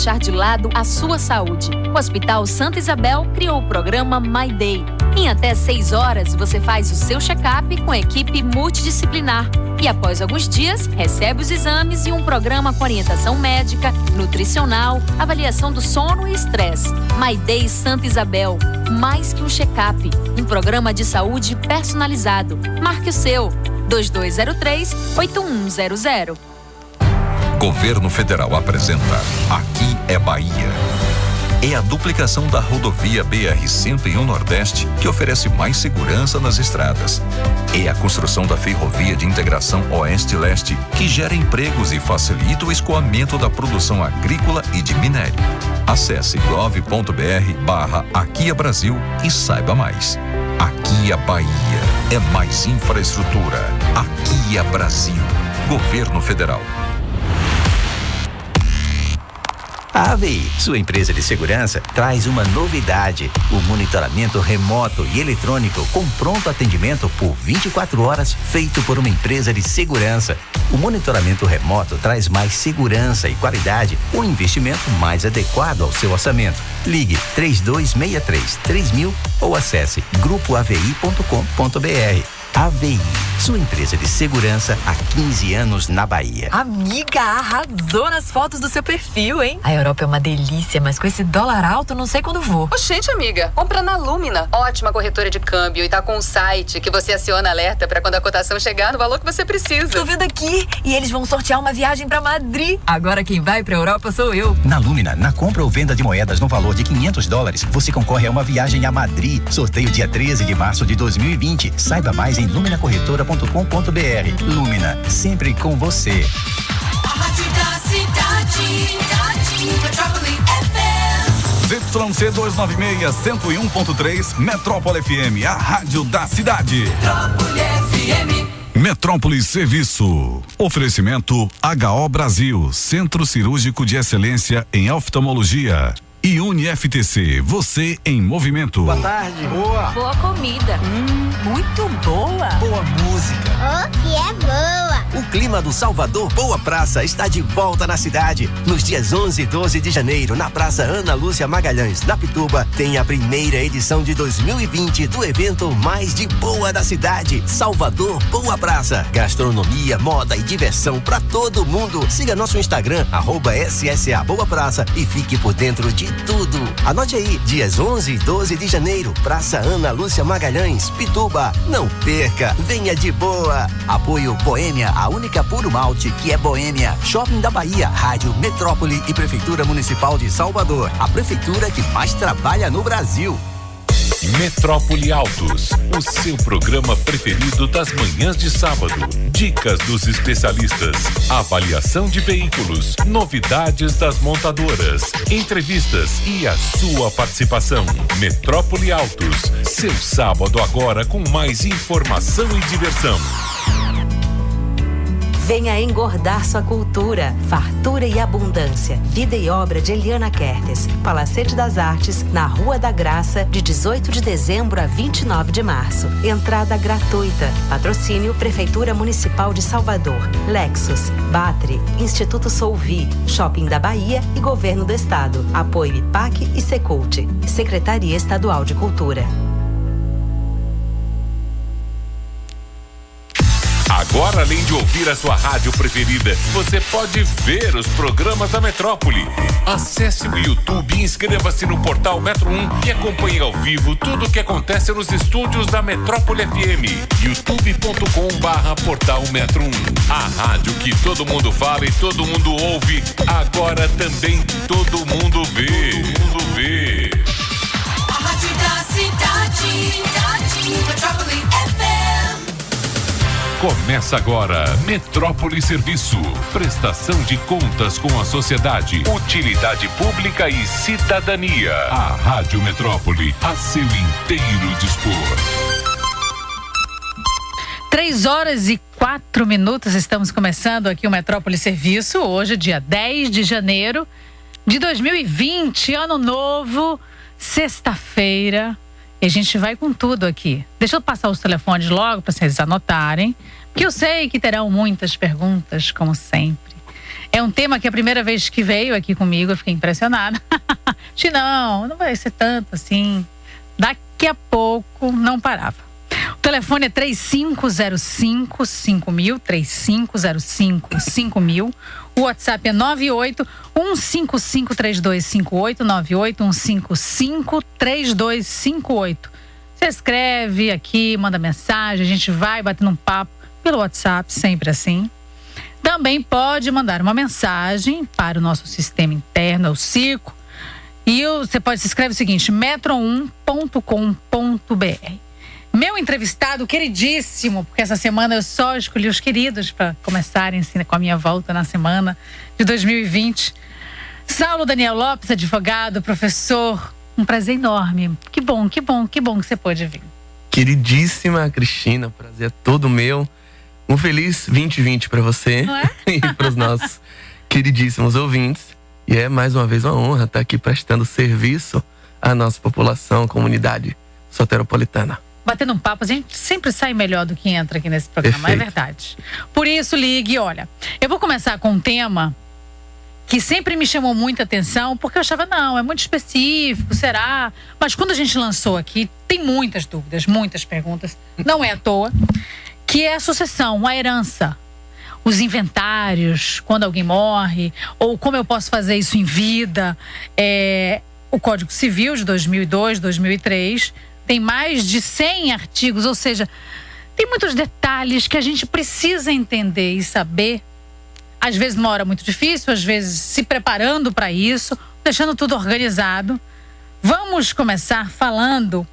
deixar de lado a sua saúde. O Hospital Santa Isabel criou o programa My Day. Em até 6 horas, você faz o seu check-up com a equipe multidisciplinar. E após alguns dias, recebe os exames e um programa com orientação médica, nutricional, avaliação do sono e estresse. My Day Santa Isabel. Mais que um check-up. Um programa de saúde personalizado. Marque o seu. 2203-8100. Governo Federal apresenta Aqui é Bahia. É a duplicação da rodovia BR-101 Nordeste que oferece mais segurança nas estradas. É a construção da ferrovia de integração Oeste-Leste que gera empregos e facilita o escoamento da produção agrícola e de minério. Acesse gov.br/Aqui é Brasil e saiba mais. Aqui é Bahia. É mais infraestrutura. Aqui é Brasil. Governo Federal. A AVI, sua empresa de segurança, traz uma novidade: o monitoramento remoto e eletrônico com pronto atendimento por 24 horas, feito por uma empresa de segurança. O monitoramento remoto traz mais segurança e qualidade, um investimento mais adequado ao seu orçamento. Ligue 3263-3000 ou acesse grupoavi.com.br. AVI, sua empresa de segurança há 15 anos na Bahia. Amiga, arrasou nas fotos do seu perfil, hein? A Europa é uma delícia, mas com esse dólar alto, não sei quando vou. Oxente, amiga, compra na Lumina. Ótima corretora de câmbio e tá com um site que você aciona alerta pra quando a cotação chegar no valor que você precisa. Tô vendo aqui, e eles vão sortear uma viagem pra Madrid. Agora quem vai pra Europa sou eu. Na Lumina, na compra ou venda de moedas no valor de $500, você concorre a uma viagem a Madrid. Sorteio dia 13 de março de 2020. Saiba mais em luminacorretora.com.br. Lumina, sempre com você. A rádio da cidade, Metrópole FM. ZYC 296, 101.3, Metrópole FM, a rádio da cidade. Metrópole FM. Metrópole Serviço. Oferecimento HO Brasil, Centro Cirúrgico de Excelência em Oftalmologia. E UniFTC, você em movimento. Boa tarde. Boa comida. Muito boa. Boa música. Oh, que é boa. O clima do Salvador Boa Praça está de volta na cidade. Nos dias 11 e 12 de janeiro, na Praça Ana Lúcia Magalhães, na Pituba, tem a primeira edição de 2020 do evento mais de boa da cidade, Salvador Boa Praça. Gastronomia, moda e diversão para todo mundo. Siga nosso Instagram, @SSA Boa Praça e fique por dentro de tudo. Anote aí, dias 11 e 12 de janeiro, Praça Ana Lúcia Magalhães, Pituba. Não perca, venha de boa. Apoio Boêmia, a única puro malte que é boêmia. Shopping da Bahia, Rádio Metrópole e Prefeitura Municipal de Salvador. A prefeitura que mais trabalha no Brasil. Metrópole Autos, o seu programa preferido das manhãs de sábado. Dicas dos especialistas, avaliação de veículos, novidades das montadoras, entrevistas e a sua participação. Metrópole Autos, seu sábado agora com mais informação e diversão. Venha engordar sua cultura, fartura e abundância. Vida e obra de Eliana Kertes. Palacete das Artes, na Rua da Graça, de 18 de dezembro a 29 de março. Entrada gratuita. Patrocínio Prefeitura Municipal de Salvador. Lexus, Batri, Instituto Solvi, Shopping da Bahia e Governo do Estado. Apoio IPAC e Secult. Secretaria Estadual de Cultura. Agora, além de ouvir a sua rádio preferida, você pode ver os programas da Metrópole. Acesse o YouTube e inscreva-se no portal Metro 1 e acompanhe ao vivo tudo o que acontece nos estúdios da Metrópole FM. youtube.com/portal Metro 1. A rádio que todo mundo fala e todo mundo ouve, agora também todo mundo vê. A rádio da cidade, Metrópole FM. Começa agora Metrópole Serviço, prestação de contas com a sociedade, utilidade pública e cidadania. A Rádio Metrópole, a seu inteiro dispor. 3h04, estamos começando aqui o Metrópole Serviço, hoje dia 10 de janeiro de 2020, ano novo, sexta-feira. E a gente vai com tudo aqui. Deixa eu passar os telefones logo para vocês anotarem, porque eu sei que terão muitas perguntas, como sempre. É um tema que a primeira vez que veio aqui comigo eu fiquei impressionada. Não vai ser tanto assim. Daqui a pouco não parava. O telefone é 3505-5000, 3505-5000. O WhatsApp é 98-155-3258, 98-155-3258. Você escreve aqui, manda mensagem, a gente vai batendo um papo pelo WhatsApp, sempre assim. Também pode mandar uma mensagem para o nosso sistema interno, o Circo. E você pode se escrever o seguinte, metro1.com.br. Meu entrevistado queridíssimo, porque essa semana eu só escolhi os queridos para começarem assim, com a minha volta na semana de 2020. Saulo Daniel Lopes, advogado, professor, um prazer enorme. Que bom que você pôde vir. Queridíssima Cristina, prazer é todo meu. Um feliz 2020 para você. Não é? E para os nossos queridíssimos ouvintes. E é mais uma vez uma honra estar aqui prestando serviço à nossa população, comunidade soteropolitana. Batendo um papo, a gente sempre sai melhor do que entra aqui nesse programa, Perfeito. É verdade. Por isso, ligue, olha, eu vou começar com um tema que sempre me chamou muita atenção, porque eu achava, não, é muito específico, será? Mas quando a gente lançou aqui, tem muitas dúvidas, muitas perguntas, não é à toa, que é a sucessão, a herança. Os inventários, quando alguém morre, ou como eu posso fazer isso em vida. O Código Civil de 2002, 2003... tem mais de 100 artigos, ou seja, tem muitos detalhes que a gente precisa entender e saber. Às vezes numa hora muito difícil, às vezes se preparando para isso, deixando tudo organizado. Vamos começar falando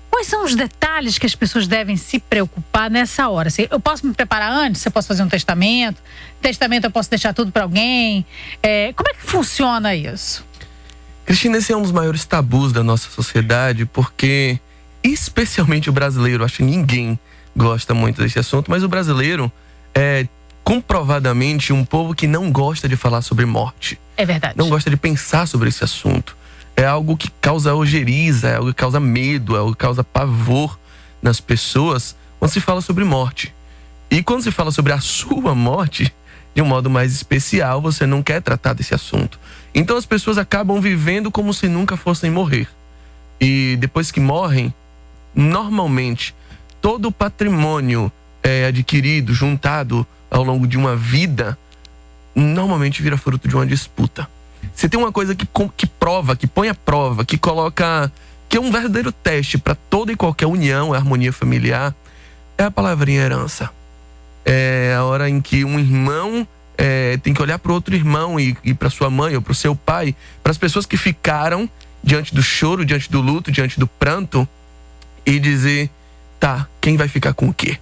quais são os detalhes que as pessoas devem se preocupar nessa hora. Eu posso me preparar antes? Eu posso fazer um testamento? Testamento eu posso deixar tudo para alguém? Como é que funciona isso? Cristina, esse é um dos maiores tabus da nossa sociedade, porque especialmente o brasileiro, acho que ninguém gosta muito desse assunto, mas o brasileiro é comprovadamente um povo que não gosta de falar sobre morte. É verdade. Não gosta de pensar sobre esse assunto. É algo que causa ojeriza, é algo que causa medo, é algo que causa pavor nas pessoas quando se fala sobre morte. E quando se fala sobre a sua morte, de um modo mais especial, você não quer tratar desse assunto. Então as pessoas acabam vivendo como se nunca fossem morrer. E depois que morrem, normalmente, todo o patrimônio adquirido, juntado ao longo de uma vida, normalmente vira fruto de uma disputa. Você tem uma coisa que prova, que põe à prova, que coloca, que é um verdadeiro teste para toda e qualquer união, harmonia familiar, é a palavrinha herança. É a hora em que um irmão tem que olhar para o outro irmão e para sua mãe ou para o seu pai, para as pessoas que ficaram diante do choro, diante do luto, diante do pranto, e dizer, tá, quem vai ficar com o quê?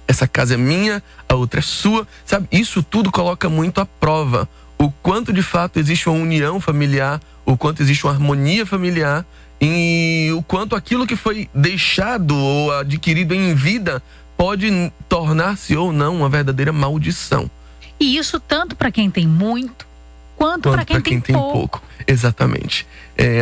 Essa casa é minha, a outra é sua, sabe? Isso tudo coloca muito à prova o quanto de fato existe uma união familiar, o quanto existe uma harmonia familiar e o quanto aquilo que foi deixado ou adquirido em vida pode tornar-se ou não uma verdadeira maldição. E isso tanto para quem tem muito, quanto para quem tem pouco. Exatamente.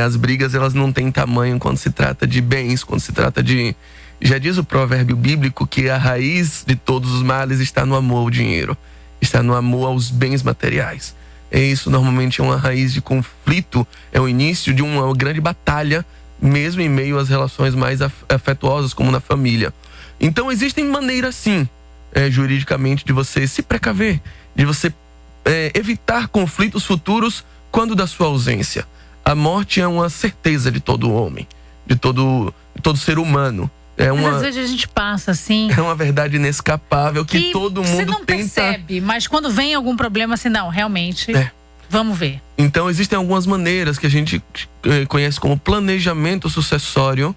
As brigas, elas não têm tamanho quando se trata de bens, quando se trata de... Já diz o provérbio bíblico que a raiz de todos os males está no amor ao dinheiro, está no amor aos bens materiais. Isso normalmente é uma raiz de conflito, é o início de uma grande batalha, mesmo em meio às relações mais afetuosas, como na família. Então existem maneiras, sim, juridicamente, de você se precaver, de você evitar conflitos futuros quando da sua ausência. A morte é uma certeza de todo homem, de todo ser humano. Mas às vezes a gente passa assim... É uma verdade inescapável que todo mundo você não tenta... percebe, mas quando vem algum problema assim, não, realmente, vamos ver. Então existem algumas maneiras que a gente conhece como planejamento sucessório,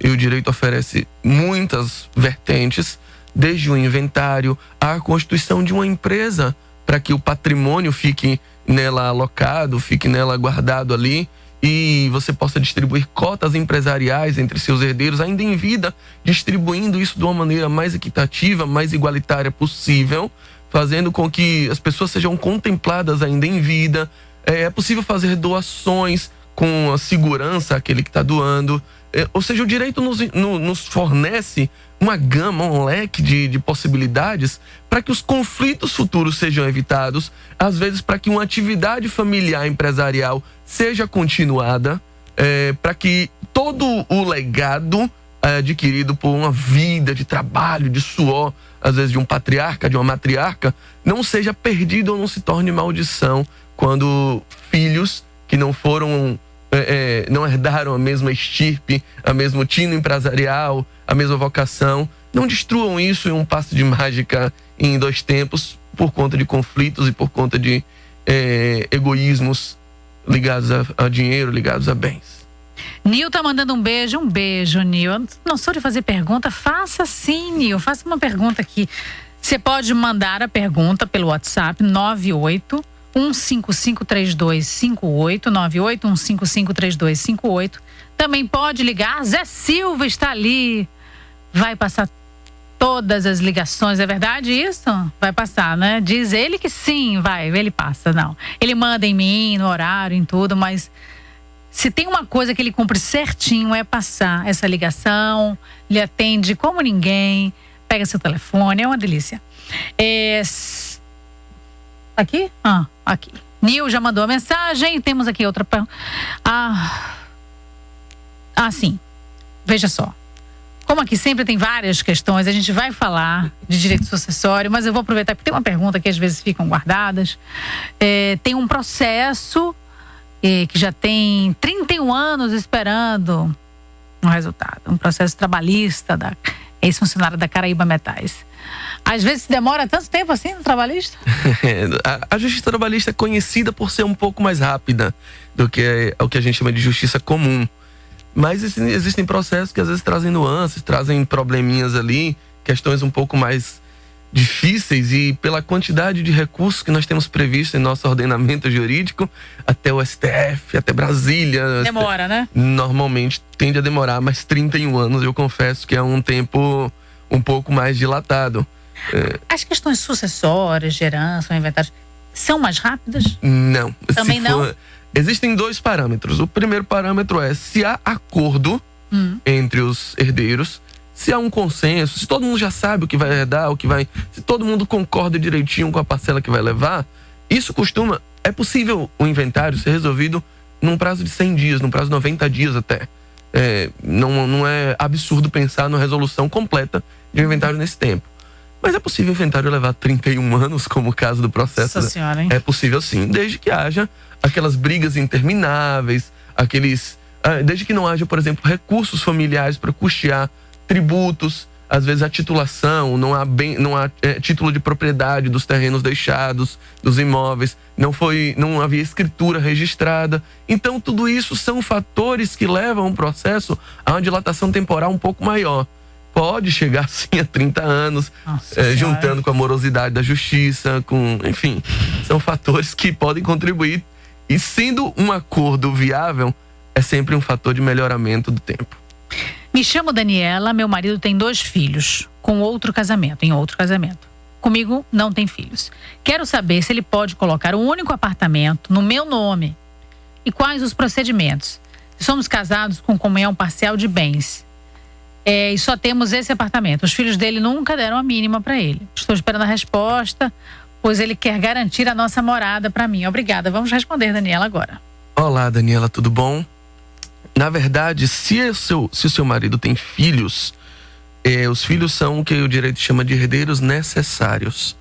e o direito oferece muitas vertentes, desde o inventário à constituição de uma empresa, para que o patrimônio fique nela alocado, fique nela guardado ali, e você possa distribuir cotas empresariais entre seus herdeiros ainda em vida, distribuindo isso de uma maneira mais equitativa, mais igualitária possível, fazendo com que as pessoas sejam contempladas ainda em vida. É possível fazer doações com a segurança àquele que está doando. Ou seja, o direito nos fornece uma gama, um leque de possibilidades para que os conflitos futuros sejam evitados, às vezes para que uma atividade familiar empresarial seja continuada, para que todo o legado adquirido por uma vida de trabalho, de suor, às vezes de um patriarca, de uma matriarca, não seja perdido ou não se torne maldição quando filhos que não foram, não herdaram a mesma estirpe, a mesmo tino empresarial, a mesma vocação, não destruam isso em um passe de mágica em 2 tempos por conta de conflitos e por conta de egoísmos ligados a dinheiro, ligados a bens. Nil tá mandando um beijo, Nil. Não sou de fazer pergunta, faça sim, Nil, faça uma pergunta aqui. Você pode mandar a pergunta pelo WhatsApp 98-155-3258, 98-155-3258. Também pode ligar, Zé Silva está ali, vai passar todas as ligações, é verdade isso? Vai passar, né? Diz ele que sim, ele passa, não. Ele manda em mim, no horário, em tudo, mas se tem uma coisa que ele cumpre certinho é passar essa ligação, ele atende como ninguém, pega seu telefone, é uma delícia. Aqui? Aqui. Nil já mandou a mensagem, temos aqui outra. Sim. Veja só. Como aqui sempre tem várias questões, a gente vai falar de direito sucessório, mas eu vou aproveitar porque tem uma pergunta que às vezes ficam guardadas. Tem um processo que já tem 31 anos esperando um resultado. Um processo trabalhista da ex-funcionária da Caraíba Metais. Às vezes demora tanto tempo assim no trabalhista? A justiça trabalhista é conhecida por ser um pouco mais rápida do que o que a gente chama de justiça comum. Mas existem processos que às vezes trazem nuances, trazem probleminhas ali, questões um pouco mais difíceis, e pela quantidade de recursos que nós temos previsto em nosso ordenamento jurídico, até o STF, até Brasília. Demora, né? Normalmente tende a demorar, mas 31 anos eu confesso que é um tempo um pouco mais dilatado. As questões sucessórias, de herança, inventários, são mais rápidas? Não. Também não? Existem 2 parâmetros. O primeiro parâmetro é se há acordo entre os herdeiros, se há um consenso, se todo mundo já sabe o que vai herdar, se todo mundo concorda direitinho com a parcela que vai levar, isso é possível o inventário ser resolvido num prazo de 100 dias, num prazo de 90 dias até. Não é absurdo pensar numa resolução completa de um inventário nesse tempo. Mas é possível o inventário levar 31 anos, como o caso do processo. Nossa senhora, hein? É possível sim, desde que haja aquelas brigas intermináveis, desde que não haja, por exemplo, recursos familiares para custear tributos, às vezes a titulação, não há título de propriedade dos terrenos deixados, dos imóveis, não havia escritura registrada. Então tudo isso são fatores que levam um processo a uma dilatação temporal um pouco maior. Pode chegar sim a 30 anos, juntando com a morosidade da justiça, enfim, são fatores que podem contribuir, e sendo um acordo viável, é sempre um fator de melhoramento do tempo. Me chamo Daniela, meu marido tem 2 filhos, em outro casamento. Comigo não tem filhos. Quero saber se ele pode colocar um único apartamento no meu nome e quais os procedimentos. Somos casados com comunhão parcial de bens. E só temos esse apartamento. Os filhos dele nunca deram a mínima para ele. Estou esperando a resposta, pois ele quer garantir a nossa morada para mim. Obrigada. Vamos responder, Daniela, agora. Olá, Daniela, tudo bom? Na verdade, se o seu marido tem filhos, os filhos são o que o direito chama de herdeiros necessários.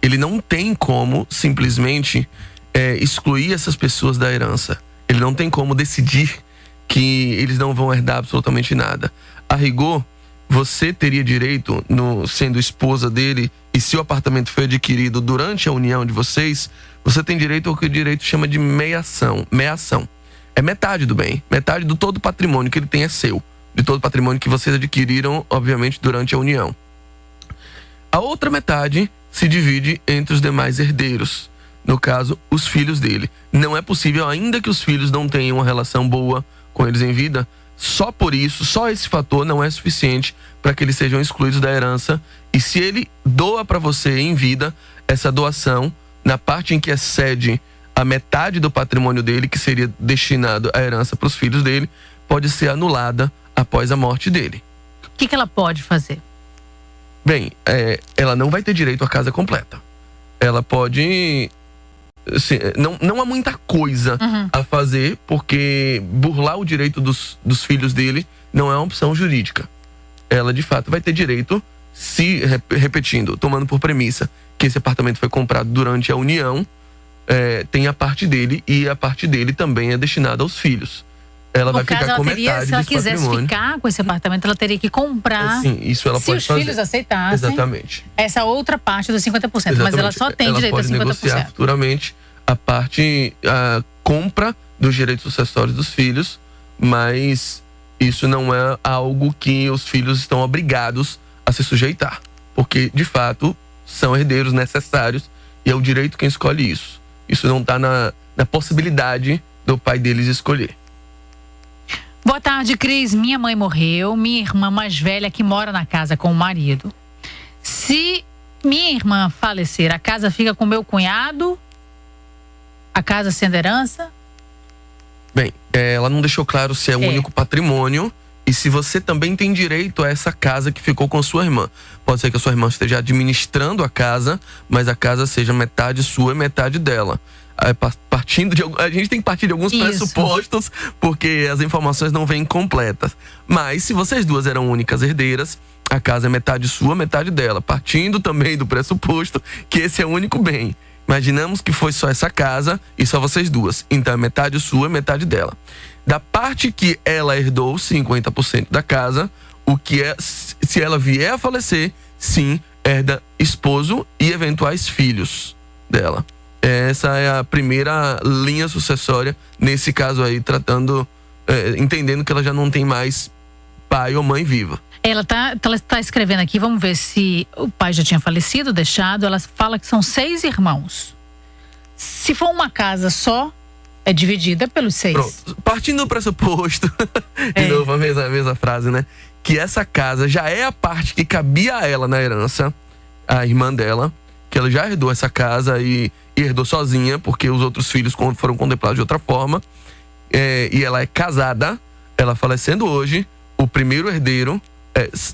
Ele não tem como simplesmente excluir essas pessoas da herança. Ele não tem como decidir que eles não vão herdar absolutamente nada. A rigor, você teria direito, sendo esposa dele, e se o apartamento foi adquirido durante a união de vocês, você tem direito ao que o direito chama de meação. É metade do bem, metade do todo patrimônio que ele tem é seu, de todo patrimônio que vocês adquiriram, obviamente, durante a união. A outra metade se divide entre os demais herdeiros, no caso, os filhos dele. Não é possível, ainda que os filhos não tenham uma relação boa com eles em vida, só por isso, só esse fator não é suficiente para que eles sejam excluídos da herança. E se ele doa para você em vida, essa doação, na parte em que excede a metade do patrimônio dele, que seria destinado à herança para os filhos dele, pode ser anulada após a morte dele. O que ela pode fazer? Bem, ela não vai ter direito à casa completa. Ela pode... Assim, não há muita coisa a fazer, porque burlar o direito dos filhos dele não é uma opção jurídica. Ela, de fato, vai ter direito, repetindo, tomando por premissa que esse apartamento foi comprado durante a união, tem a parte dele, e a parte dele também é destinada aos filhos. Ela vai ficar com metade. Se ela quisesse ficar com esse apartamento, ela teria que comprar. Sim, isso ela pode fazer. Se os filhos aceitassem. Exatamente. Essa outra parte dos 50%. Exatamente. Mas ela só tem direito a 50%. Ela pode negociar futuramente a compra dos direitos sucessórios dos filhos, mas isso não é algo que os filhos estão obrigados a se sujeitar, porque de fato são herdeiros necessários e é o direito quem escolhe isso. Isso não está na possibilidade do pai deles escolher. Boa tarde, Cris. Minha mãe morreu, minha irmã mais velha que mora na casa com o marido. Se minha irmã falecer, a casa fica com meu cunhado? A casa sendo herança? Bem, ela não deixou claro se é o único patrimônio e se você também tem direito a essa casa que ficou com a sua irmã. Pode ser que a sua irmã esteja administrando a casa, mas a casa seja metade sua e metade dela. A gente tem que partir de alguns pressupostos, porque as informações não vêm completas. Mas se vocês duas eram únicas herdeiras, a casa é metade sua, metade dela. Partindo também do pressuposto que esse é o único bem. Imaginamos que foi só essa casa e só vocês duas. Então é metade sua, metade dela. Da parte que ela herdou, 50% da casa, o que é, se ela vier a falecer, sim, herda esposo e eventuais filhos dela. Essa é a primeira linha sucessória, nesse caso aí, entendendo que ela já não tem mais pai ou mãe viva. Ela tá escrevendo aqui, vamos ver se o pai já tinha falecido, deixado. Ela fala que são 6 irmãos. Se for uma casa só, é dividida pelos 6. Pronto. Partindo do pressuposto, de novo a mesma frase, né? Que essa casa já é a parte que cabia a ela na herança, a irmã dela, que ela já herdou essa casa e herdou sozinha, porque os outros filhos foram contemplados de outra forma. E ela é casada, ela falecendo hoje, o primeiro herdeiro,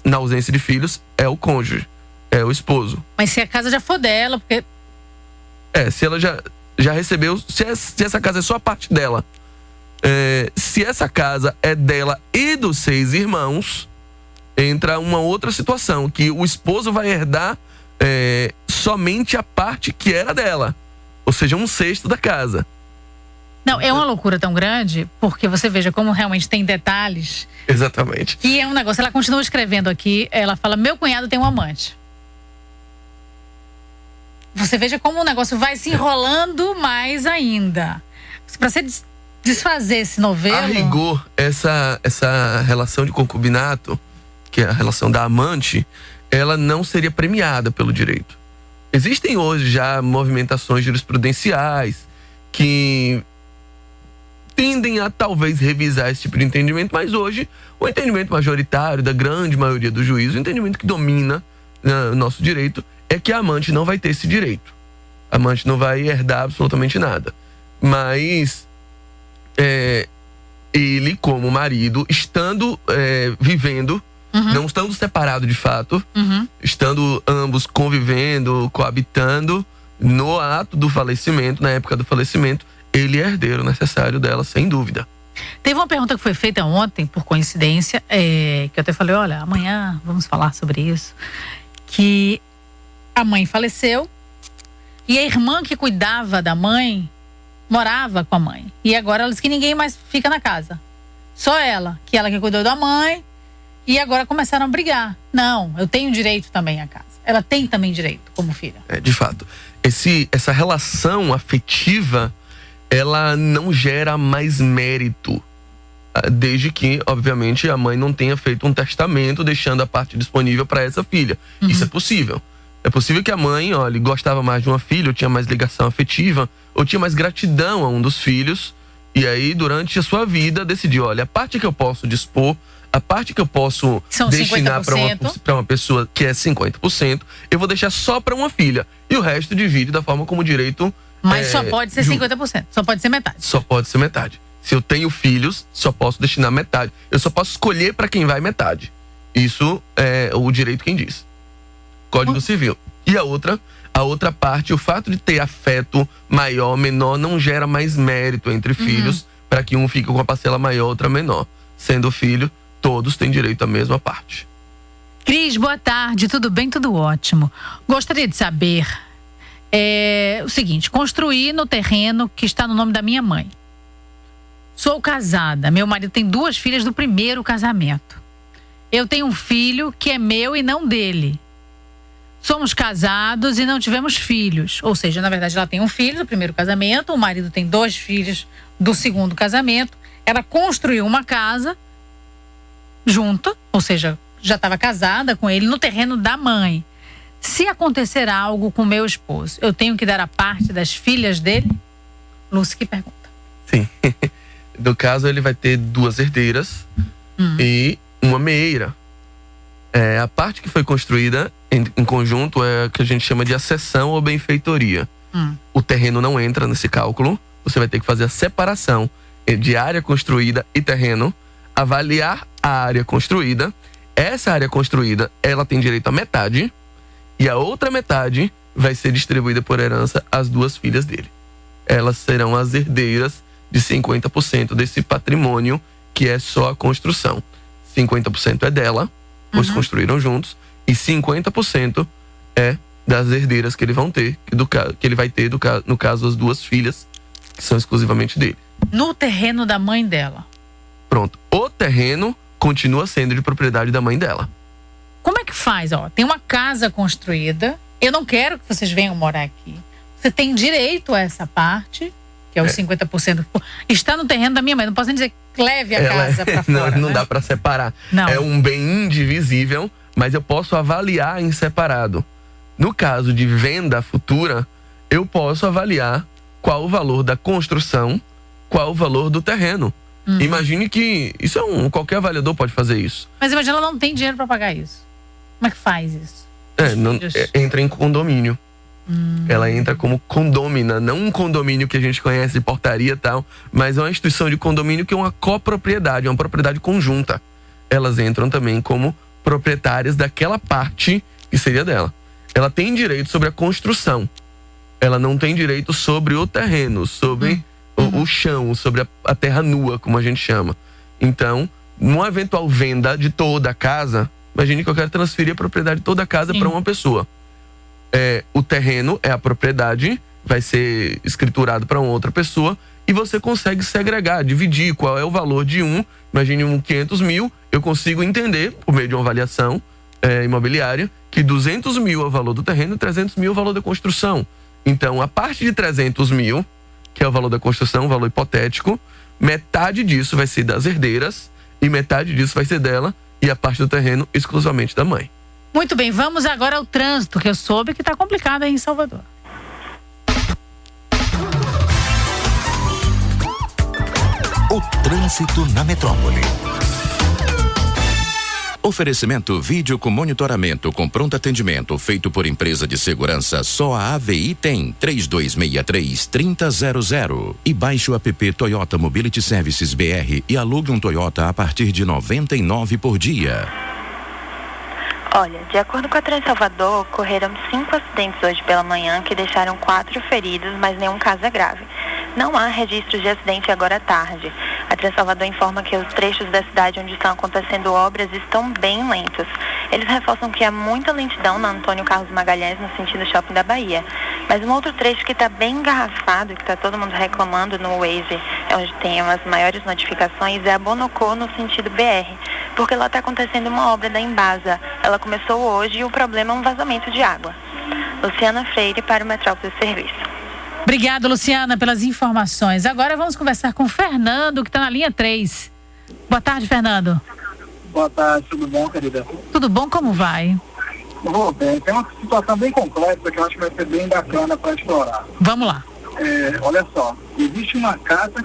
na ausência de filhos, é o cônjuge, é o esposo. Mas se a casa já for dela, porque... se ela já recebeu, se essa casa é só a parte dela, se essa casa é dela e dos 6 irmãos, entra uma outra situação, que o esposo vai herdar somente a parte que era dela, ou seja, 1/6 da casa. Não, é uma loucura tão grande, porque você veja como realmente tem detalhes. Exatamente. E é um negócio, ela continua escrevendo aqui, ela fala, meu cunhado tem um amante. Você veja como o negócio vai se enrolando mais ainda. Pra você desfazer esse novelo... A rigor, essa relação de concubinato, que é a relação da amante, ela não seria premiada pelo direito. Existem hoje já movimentações jurisprudenciais que tendem a talvez revisar esse tipo de entendimento, mas hoje o entendimento majoritário da grande maioria do juízes, o entendimento que domina o nosso direito, é que a amante não vai ter esse direito. A amante não vai herdar absolutamente nada. Mas ele, como marido, estando vivendo, não estando separado de fato, estando ambos convivendo, coabitando, no ato do falecimento, na época do falecimento, ele é herdeiro necessário dela, sem dúvida. Teve uma pergunta que foi feita ontem, por coincidência, que eu até falei, olha, amanhã vamos falar sobre isso, que a mãe faleceu e a irmã que cuidava da mãe morava com a mãe. E agora ela diz que ninguém mais fica na casa. Só ela que cuidou da mãe, e agora começaram a brigar. Não, eu tenho direito também à casa. Ela tem também direito como filha. De fato. Essa relação afetiva, ela não gera mais mérito, desde que, obviamente, a mãe não tenha feito um testamento deixando a parte disponível para essa filha. Isso é possível. É possível que a mãe, gostava mais de uma filha, ou tinha mais ligação afetiva, ou tinha mais gratidão a um dos filhos, e aí, durante a sua vida, decidiu, a parte que eu posso dispor, a parte que eu posso destinar para uma pessoa que é 50%, eu vou deixar só para uma filha. E o resto divide da forma como o direito... Mas só pode ser 50%, só pode ser metade. Só pode ser metade. Se eu tenho filhos, só posso destinar metade. Eu só posso escolher para quem vai metade. Isso é o direito quem diz. Código Civil. E a outra parte, o fato de ter afeto maior, menor, não gera mais mérito entre filhos para que um fique com a parcela maior, outra menor. Sendo filho, todos têm direito à mesma parte. Cris, boa tarde, tudo bem? Tudo ótimo. Gostaria de saber o seguinte: construí no terreno que está no nome da minha mãe. Sou casada, meu marido tem 2 filhas do primeiro casamento. Eu tenho um filho que é meu e não dele. Somos casados e não tivemos filhos. Ou seja, na verdade, ela tem um filho do primeiro casamento, o marido tem 2 filhos do segundo casamento. Ela construiu uma casa junto, ou seja, já estava casada com ele no terreno da mãe. Se acontecer algo com meu esposo, eu tenho que dar a parte das filhas dele? Lúcia que pergunta. Sim. No caso, ele vai ter 2 herdeiras e uma meieira. A parte que foi construída em conjunto é a que a gente chama de accessão ou benfeitoria. O terreno não entra nesse cálculo. Você vai ter que fazer a separação de área construída e terreno, avaliar a área construída. Essa área construída, ela tem direito à metade, e a outra metade vai ser distribuída por herança às 2 filhas dele. Elas serão as herdeiras de 50% desse patrimônio, que é só a construção. 50% é dela, pois construíram juntos, e 50% é das herdeiras que ele vai ter, no caso, as 2 filhas, que são exclusivamente dele. No terreno da mãe dela. Pronto. O terreno continua sendo de propriedade da mãe dela. Como é que faz? Tem uma casa construída. Eu não quero que vocês venham morar aqui. Você tem direito a essa parte, que é os 50%. Está no terreno da minha mãe. Não posso nem dizer que leve a casa para fora. Não dá para separar. Não. É um bem indivisível, mas eu posso avaliar em separado. No caso de venda futura, eu posso avaliar qual o valor da construção, qual o valor do terreno. Imagine que isso qualquer avaliador pode fazer isso. Mas imagina, ela não tem dinheiro para pagar isso. Como é que faz isso? Entra em condomínio. Ela entra como condômina, não um condomínio que a gente conhece de portaria e tal, mas é uma instituição de condomínio que é uma copropriedade, uma propriedade conjunta. Elas entram também como proprietárias daquela parte que seria dela. Ela tem direito sobre a construção. Ela não tem direito sobre o terreno, sobre o chão, sobre a terra nua, como a gente chama. Então, numa eventual venda de toda a casa, imagine que eu quero transferir a propriedade de toda a casa para uma pessoa. O terreno é a propriedade, vai ser escriturado para uma outra pessoa, e você consegue segregar, dividir qual é o valor de imagine 500 mil, eu consigo entender, por meio de uma avaliação imobiliária, que 200 mil é o valor do terreno e 300 mil é o valor da construção. Então, a parte de 300 mil, que é o valor da construção, um valor hipotético, metade disso vai ser das herdeiras e metade disso vai ser dela, e a parte do terreno exclusivamente da mãe. Muito bem, vamos agora ao trânsito, que eu soube que está complicado aí em Salvador. O trânsito na metrópole. Oferecimento vídeo com monitoramento com pronto atendimento feito por empresa de segurança. Só a AVI tem 3263-3000. E baixe o app Toyota Mobility Services BR e alugue um Toyota a partir de R$99 por dia. Olha, de acordo com a Transalvador, ocorreram 5 acidentes hoje pela manhã que deixaram 4 feridos, mas nenhum caso é grave. Não há registros de acidente agora à tarde. A Transalvador informa que os trechos da cidade onde estão acontecendo obras estão bem lentos. Eles reforçam que há muita lentidão na Antônio Carlos Magalhães, no sentido Shopping da Bahia. Mas um outro trecho que está bem engarrafado, que está todo mundo reclamando no Waze, onde tem as maiores notificações, é a Bonocô, no sentido BR. Porque lá está acontecendo uma obra da Embasa. Ela começou hoje e o problema é um vazamento de água. Luciana Freire para o Metrópole Serviço. Obrigada, Luciana, pelas informações. Agora vamos conversar com o Fernando, que está na linha 3. Boa tarde, Fernando. Boa tarde, tudo bom, querida? Tudo bom, como vai? Vou bem, tem uma situação bem complexa que eu acho que vai ser bem bacana para explorar. Vamos lá. Olha só, existe uma casa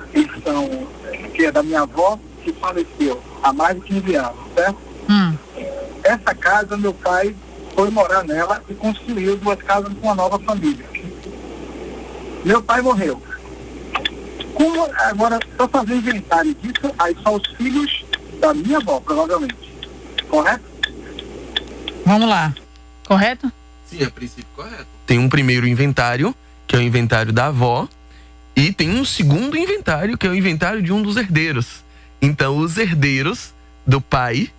que é da minha avó, que faleceu há mais de 15 anos, certo? Essa casa, meu pai foi morar nela e construiu 2 casas com uma nova família. Meu pai morreu. Como agora, para fazer inventário disso, aí são os filhos da minha avó, provavelmente. Correto? Vamos lá. Correto? Sim, é princípio correto. Tem um primeiro inventário, que é o inventário da avó, e tem um segundo inventário, que é o inventário de um dos herdeiros. Então, os herdeiros do pai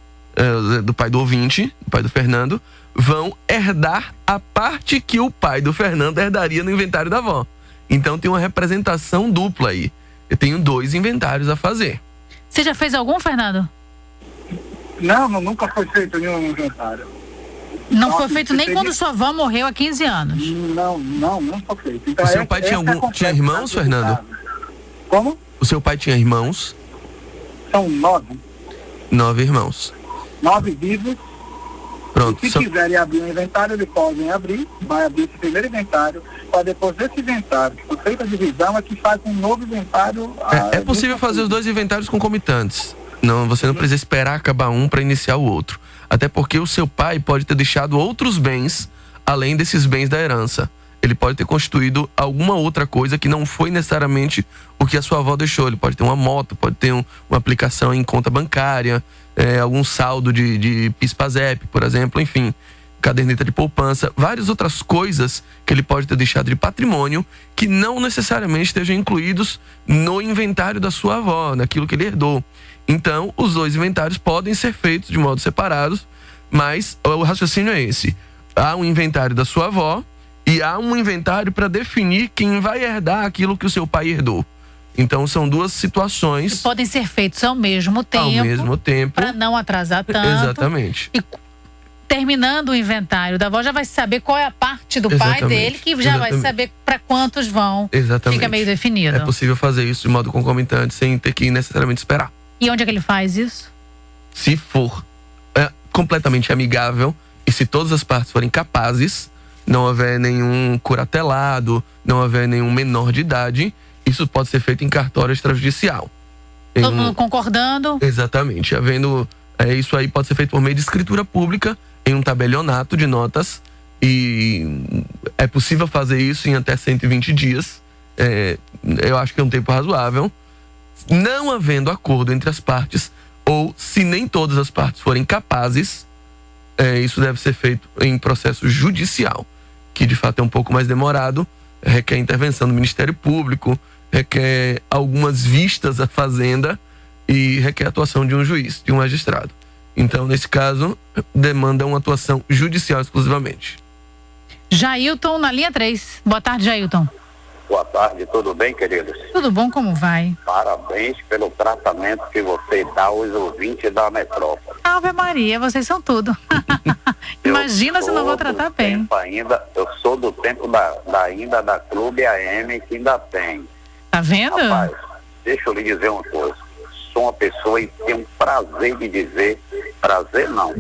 do ouvinte, do pai do Fernando, vão herdar a parte que o pai do Fernando herdaria no inventário da avó. Então, tem uma representação dupla aí. Eu tenho 2 inventários a fazer. Você já fez algum, Fernando? Não, nunca foi feito nenhum inventário. Não foi feito nem quando sua avó morreu há 15 anos? Não foi feito. Então, o seu pai tinha irmãos, Fernando? Como? O seu pai tinha irmãos? São 9. 9 irmãos. 9 vivos. Pronto. E se quiserem abrir um inventário, eles podem abrir. Vai abrir esse primeiro inventário. Para depois desse inventário, que foi feita a divisão, é que faz um novo inventário. É possível fazer os 2 inventários concomitantes. Não, você não precisa esperar acabar um para iniciar o outro. Até porque o seu pai pode ter deixado outros bens, além desses bens da herança. Ele pode ter constituído alguma outra coisa que não foi necessariamente o que a sua avó deixou. Ele pode ter uma moto, pode ter uma aplicação em conta bancária, algum saldo de PIS/PASEP, por exemplo, enfim, caderneta de poupança, várias outras coisas que ele pode ter deixado de patrimônio que não necessariamente estejam incluídos no inventário da sua avó, naquilo que ele herdou. Então, os 2 inventários podem ser feitos de modo separados, mas o raciocínio é esse. Há um inventário da sua avó e há um inventário para definir quem vai herdar aquilo que o seu pai herdou. Então, são 2 situações. Que podem ser feitos ao mesmo tempo. Ao mesmo tempo. Para não atrasar tanto. Exatamente. E terminando o inventário da avó, já vai saber qual é a parte do pai dele, que já vai saber para quantos vão. Exatamente. Fica meio definido. É possível fazer isso de modo concomitante, sem ter que necessariamente esperar. E onde é que ele faz isso? Se for completamente amigável e se todas as partes forem capazes, não houver nenhum curatelado, não houver nenhum menor de idade, isso pode ser feito em cartório extrajudicial. Todo mundo concordando? Exatamente. Havendo, isso aí pode ser feito por meio de escritura pública, em um tabelionato de notas, e é possível fazer isso em até 120 dias. Eu acho que é um tempo razoável. Não havendo acordo entre as partes, ou se nem todas as partes forem capazes, isso deve ser feito em processo judicial, que de fato é um pouco mais demorado, requer intervenção do Ministério Público, requer algumas vistas à fazenda e requer a atuação de um juiz, de um magistrado. Então, nesse caso, demanda uma atuação judicial exclusivamente. Jailton na linha 3. Boa tarde, Jailton. Boa tarde, tudo bem, queridos? Tudo bom, como vai? Parabéns pelo tratamento que você dá aos ouvintes da metrópole. Ave Maria, vocês são tudo. Imagina se não vou tratar bem. Eu sou do tempo ainda da Clube AM, que ainda tem. Tá vendo? Rapaz, deixa eu lhe dizer uma coisa. Sou uma pessoa e tenho prazer de dizer, prazer não,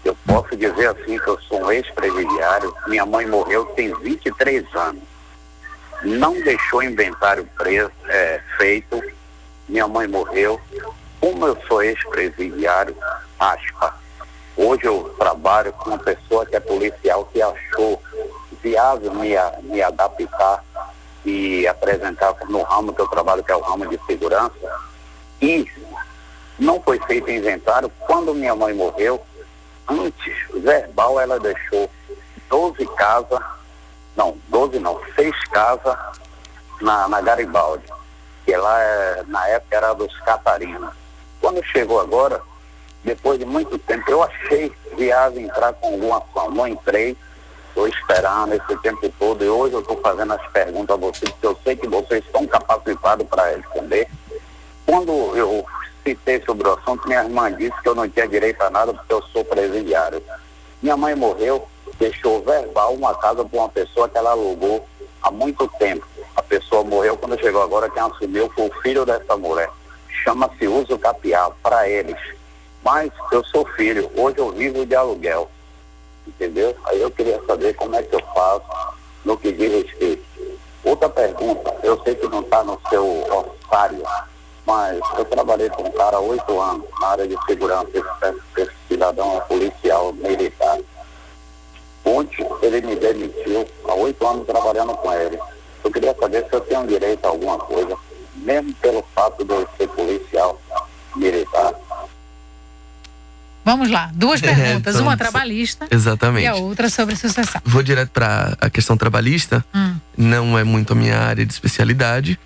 eu posso dizer assim que eu sou um ex-presidiário. Minha mãe morreu tem 23 anos. Não deixou inventário feito. Minha mãe morreu. Como eu sou ex-presidiário, aspa, hoje eu trabalho com uma pessoa que é policial, que achou viável me adaptar e apresentar no ramo que eu trabalho, que é o ramo de segurança. E não foi feito inventário. Quando minha mãe morreu, antes, verbal, ela deixou 6 casas na Garibaldi, que lá na época era dos Catarina. Quando chegou agora, depois de muito tempo, eu achei viável entrar com alguma ação. Não entrei, estou esperando esse tempo todo e hoje eu estou fazendo as perguntas a vocês, porque eu sei que vocês estão capacitados para responder. Quando eu citei sobre o assunto, minha irmã disse que eu não tinha direito a nada porque eu sou presidiário. Minha mãe morreu, deixou verbal uma casa para uma pessoa que ela alugou há muito tempo. A pessoa morreu, quando chegou agora, quem assumiu foi o filho dessa mulher. Chama-se Uso Capiá, para eles. Mas eu sou filho, hoje eu vivo de aluguel. Entendeu? Aí eu queria saber como é que eu faço no que diz respeito. Outra pergunta, eu sei que não está no seu orçário, mas eu trabalhei com um cara há 8 anos na área de segurança, esse cidadão é policial militar. Ontem ele me demitiu, há 8 anos trabalhando com ele. Eu queria saber se eu tenho direito a alguma coisa, mesmo pelo fato de eu ser policial militar. Vamos lá, duas perguntas, então, uma trabalhista exatamente. E a outra sobre sucessão. Vou direto para a questão trabalhista. Não é muito a minha área de especialidade,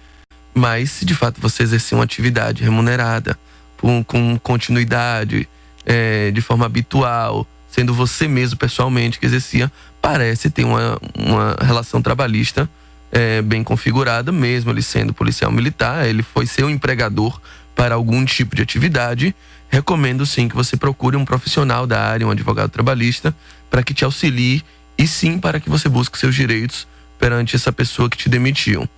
mas se de fato você exercer uma atividade remunerada, com continuidade, de forma habitual, sendo você mesmo pessoalmente que exercia, parece ter uma relação trabalhista bem configurada, mesmo ele sendo policial militar, ele foi seu empregador para algum tipo de atividade. Recomendo sim que você procure um profissional da área, um advogado trabalhista, para que te auxilie e sim para que você busque seus direitos perante essa pessoa que te demitiu.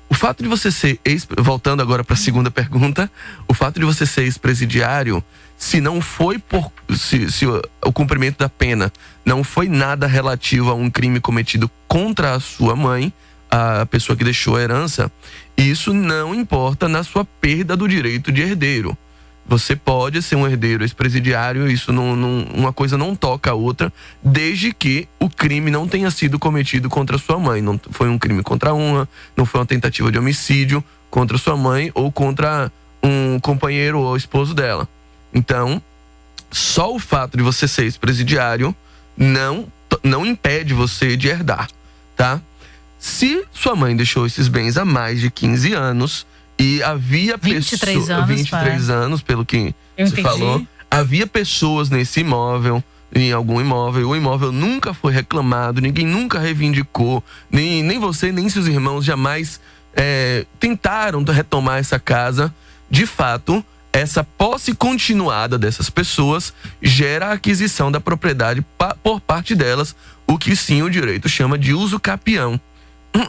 O fato de você ser voltando agora para a segunda pergunta, o fato de você ser ex-presidiário, se não foi se o cumprimento da pena não foi nada relativo a um crime cometido contra a sua mãe, a pessoa que deixou a herança, isso não importa na sua perda do direito de herdeiro. Você pode ser um herdeiro ex-presidiário, isso uma coisa não toca a outra, desde que o crime não tenha sido cometido contra sua mãe. Não foi um crime contra não foi uma tentativa de homicídio contra sua mãe ou contra um companheiro ou esposo dela. Então, só o fato de você ser ex-presidiário não impede você de herdar, tá? Se sua mãe deixou esses bens há mais de 15 anos... E havia 23 anos, pelo que você falou. Havia pessoas nesse imóvel, em algum imóvel. O imóvel nunca foi reclamado, ninguém nunca reivindicou. Nem você, nem seus irmãos jamais tentaram retomar essa casa. De fato, essa posse continuada dessas pessoas gera a aquisição da propriedade por parte delas, o que sim o direito chama de uso capião.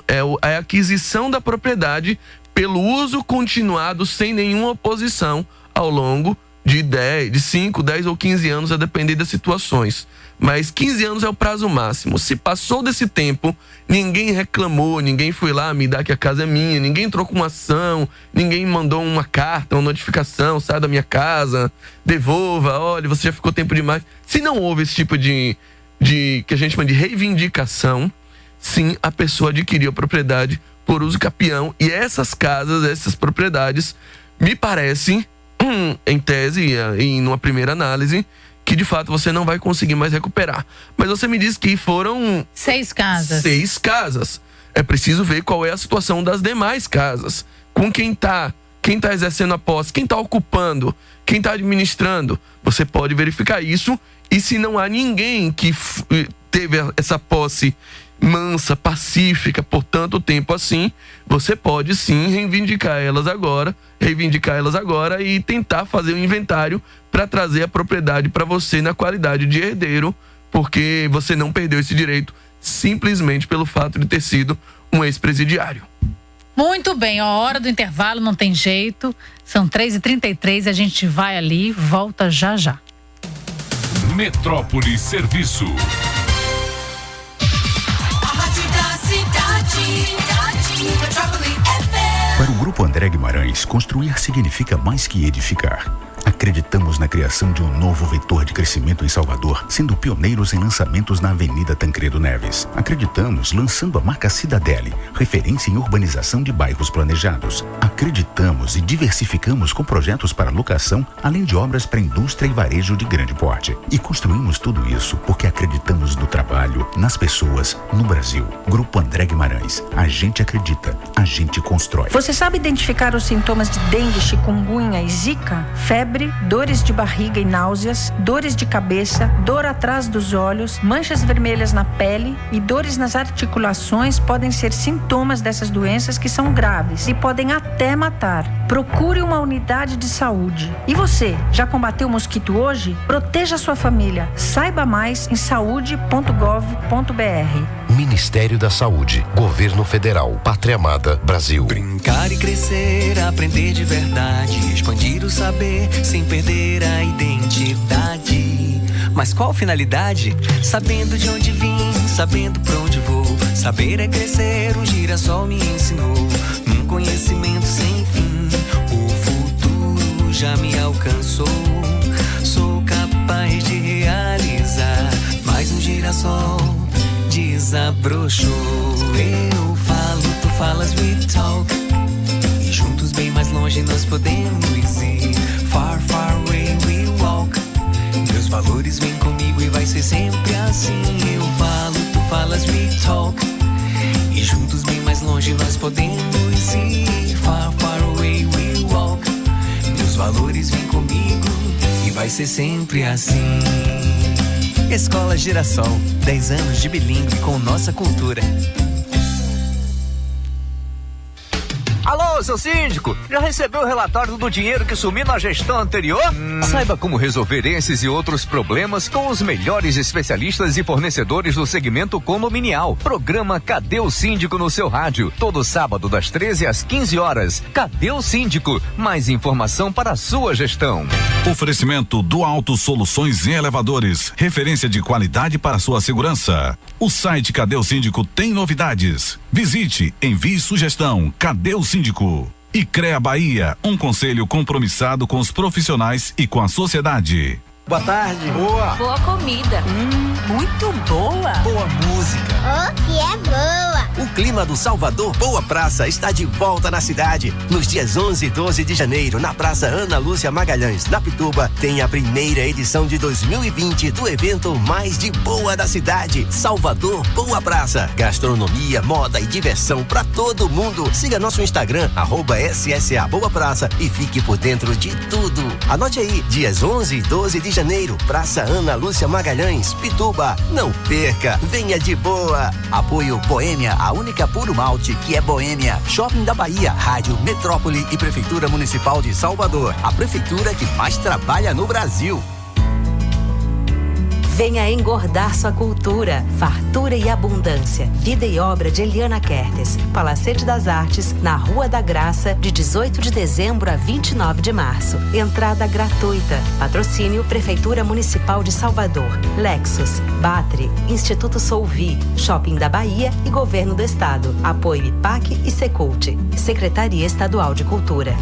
É a aquisição da propriedade pelo uso continuado sem nenhuma oposição ao longo de 5, 10 ou 15 anos, a depender das situações. Mas 15 anos é o prazo máximo. Se passou desse tempo, ninguém reclamou, ninguém foi lá me dar que a casa é minha, ninguém trocou uma ação, ninguém mandou uma carta, uma notificação, sai da minha casa, devolva, olha, você já ficou tempo demais. Se não houve esse tipo de que a gente chama de reivindicação, sim, a pessoa adquiriu a propriedade por uso capião, e essas casas, essas propriedades, me parece, em tese e numa primeira análise, que de fato você não vai conseguir mais recuperar. Mas você me disse que foram 6 casas. 6 casas. É preciso ver qual é a situação das demais casas. Com quem tá exercendo a posse, quem tá ocupando, quem tá administrando. Você pode verificar isso, e se não há ninguém que teve essa posse mansa, pacífica por tanto tempo assim, você pode sim reivindicar elas agora e tentar fazer um inventário para trazer a propriedade para você na qualidade de herdeiro, porque você não perdeu esse direito simplesmente pelo fato de ter sido um ex-presidiário. Muito bem, a hora do intervalo não tem jeito, são 3h33, a gente vai ali, volta já já. Metrópole Serviço. Para o Grupo André Guimarães, construir significa mais que edificar. Acreditamos na criação de um novo vetor de crescimento em Salvador, sendo pioneiros em lançamentos na Avenida Tancredo Neves. Acreditamos lançando a marca Cidadele, referência em urbanização de bairros planejados. Acreditamos e diversificamos com projetos para locação, além de obras para indústria e varejo de grande porte. E construímos tudo isso porque acreditamos no trabalho, nas pessoas, no Brasil. Grupo André Guimarães. A gente acredita, a gente constrói. Você sabe identificar os sintomas de dengue, chikungunya e zika? Febre, dores de barriga e náuseas, dores de cabeça, dor atrás dos olhos, manchas vermelhas na pele e dores nas articulações podem ser sintomas dessas doenças que são graves e podem até matar. Procure uma unidade de saúde. E você, já combateu o mosquito hoje? Proteja sua família. Saiba mais em saude.gov.br. Ministério da Saúde, Governo Federal, Pátria Amada, Brasil. Brincar e crescer, aprender de verdade, expandir o saber sem perder a identidade. Mas qual finalidade? Sabendo de onde vim, sabendo pra onde vou. Saber é crescer, um girassol me ensinou. Num conhecimento sem fim, o futuro já me alcançou. Sou capaz de realizar mais um girassol desabrochou. Eu falo, tu falas, we talk. E juntos bem mais longe nós podemos ir. Far, far away we walk. Meus podemos ir. Far, far away we walk. Meus valores vêm comigo e vai ser sempre assim. Escola Girassol, 10 anos de bilíngue com nossa cultura. Alô, seu síndico, já recebeu o relatório do dinheiro que sumiu na gestão anterior? Saiba como resolver esses e outros problemas com os melhores especialistas e fornecedores do segmento condominial. Programa Cadê o Síndico no seu rádio, todo sábado das 13 às 15 horas. Cadê o Síndico? Mais informação para a sua gestão. Oferecimento do Alto Soluções em Elevadores, referência de qualidade para sua segurança. O site Cadê o Síndico tem novidades. Visite, envie sugestão. Cadê o Síndico? E CREA Bahia, um conselho compromissado com os profissionais e com a sociedade. Boa tarde. Boa. Boa comida. Muito boa. Boa música. Oh, que é boa. O clima do Salvador Boa Praça está de volta na cidade. Nos dias 11 e 12 de janeiro, na Praça Ana Lúcia Magalhães, na Pituba, tem a primeira edição de 2020 do evento mais de boa da cidade. Salvador Boa Praça. Gastronomia, moda e diversão para todo mundo. Siga nosso Instagram, @SSA Boa Praça e fique por dentro de tudo. Anote aí, dias 11 e 12 de janeiro, Praça Ana Lúcia Magalhães, Pituba. Não perca, venha de boa. Apoio Boêmia, a única puro malte que é boêmia. Shopping da Bahia, Rádio Metrópole e Prefeitura Municipal de Salvador. A prefeitura que mais trabalha no Brasil. Venha engordar sua cultura, fartura e abundância. Vida e obra de Eliana Kertes. Palacete das Artes, na Rua da Graça, de 18 de dezembro a 29 de março. Entrada gratuita. Patrocínio Prefeitura Municipal de Salvador. Lexus, Batri, Instituto Solvi, Shopping da Bahia e Governo do Estado. Apoio IPAC e Secult. Secretaria Estadual de Cultura.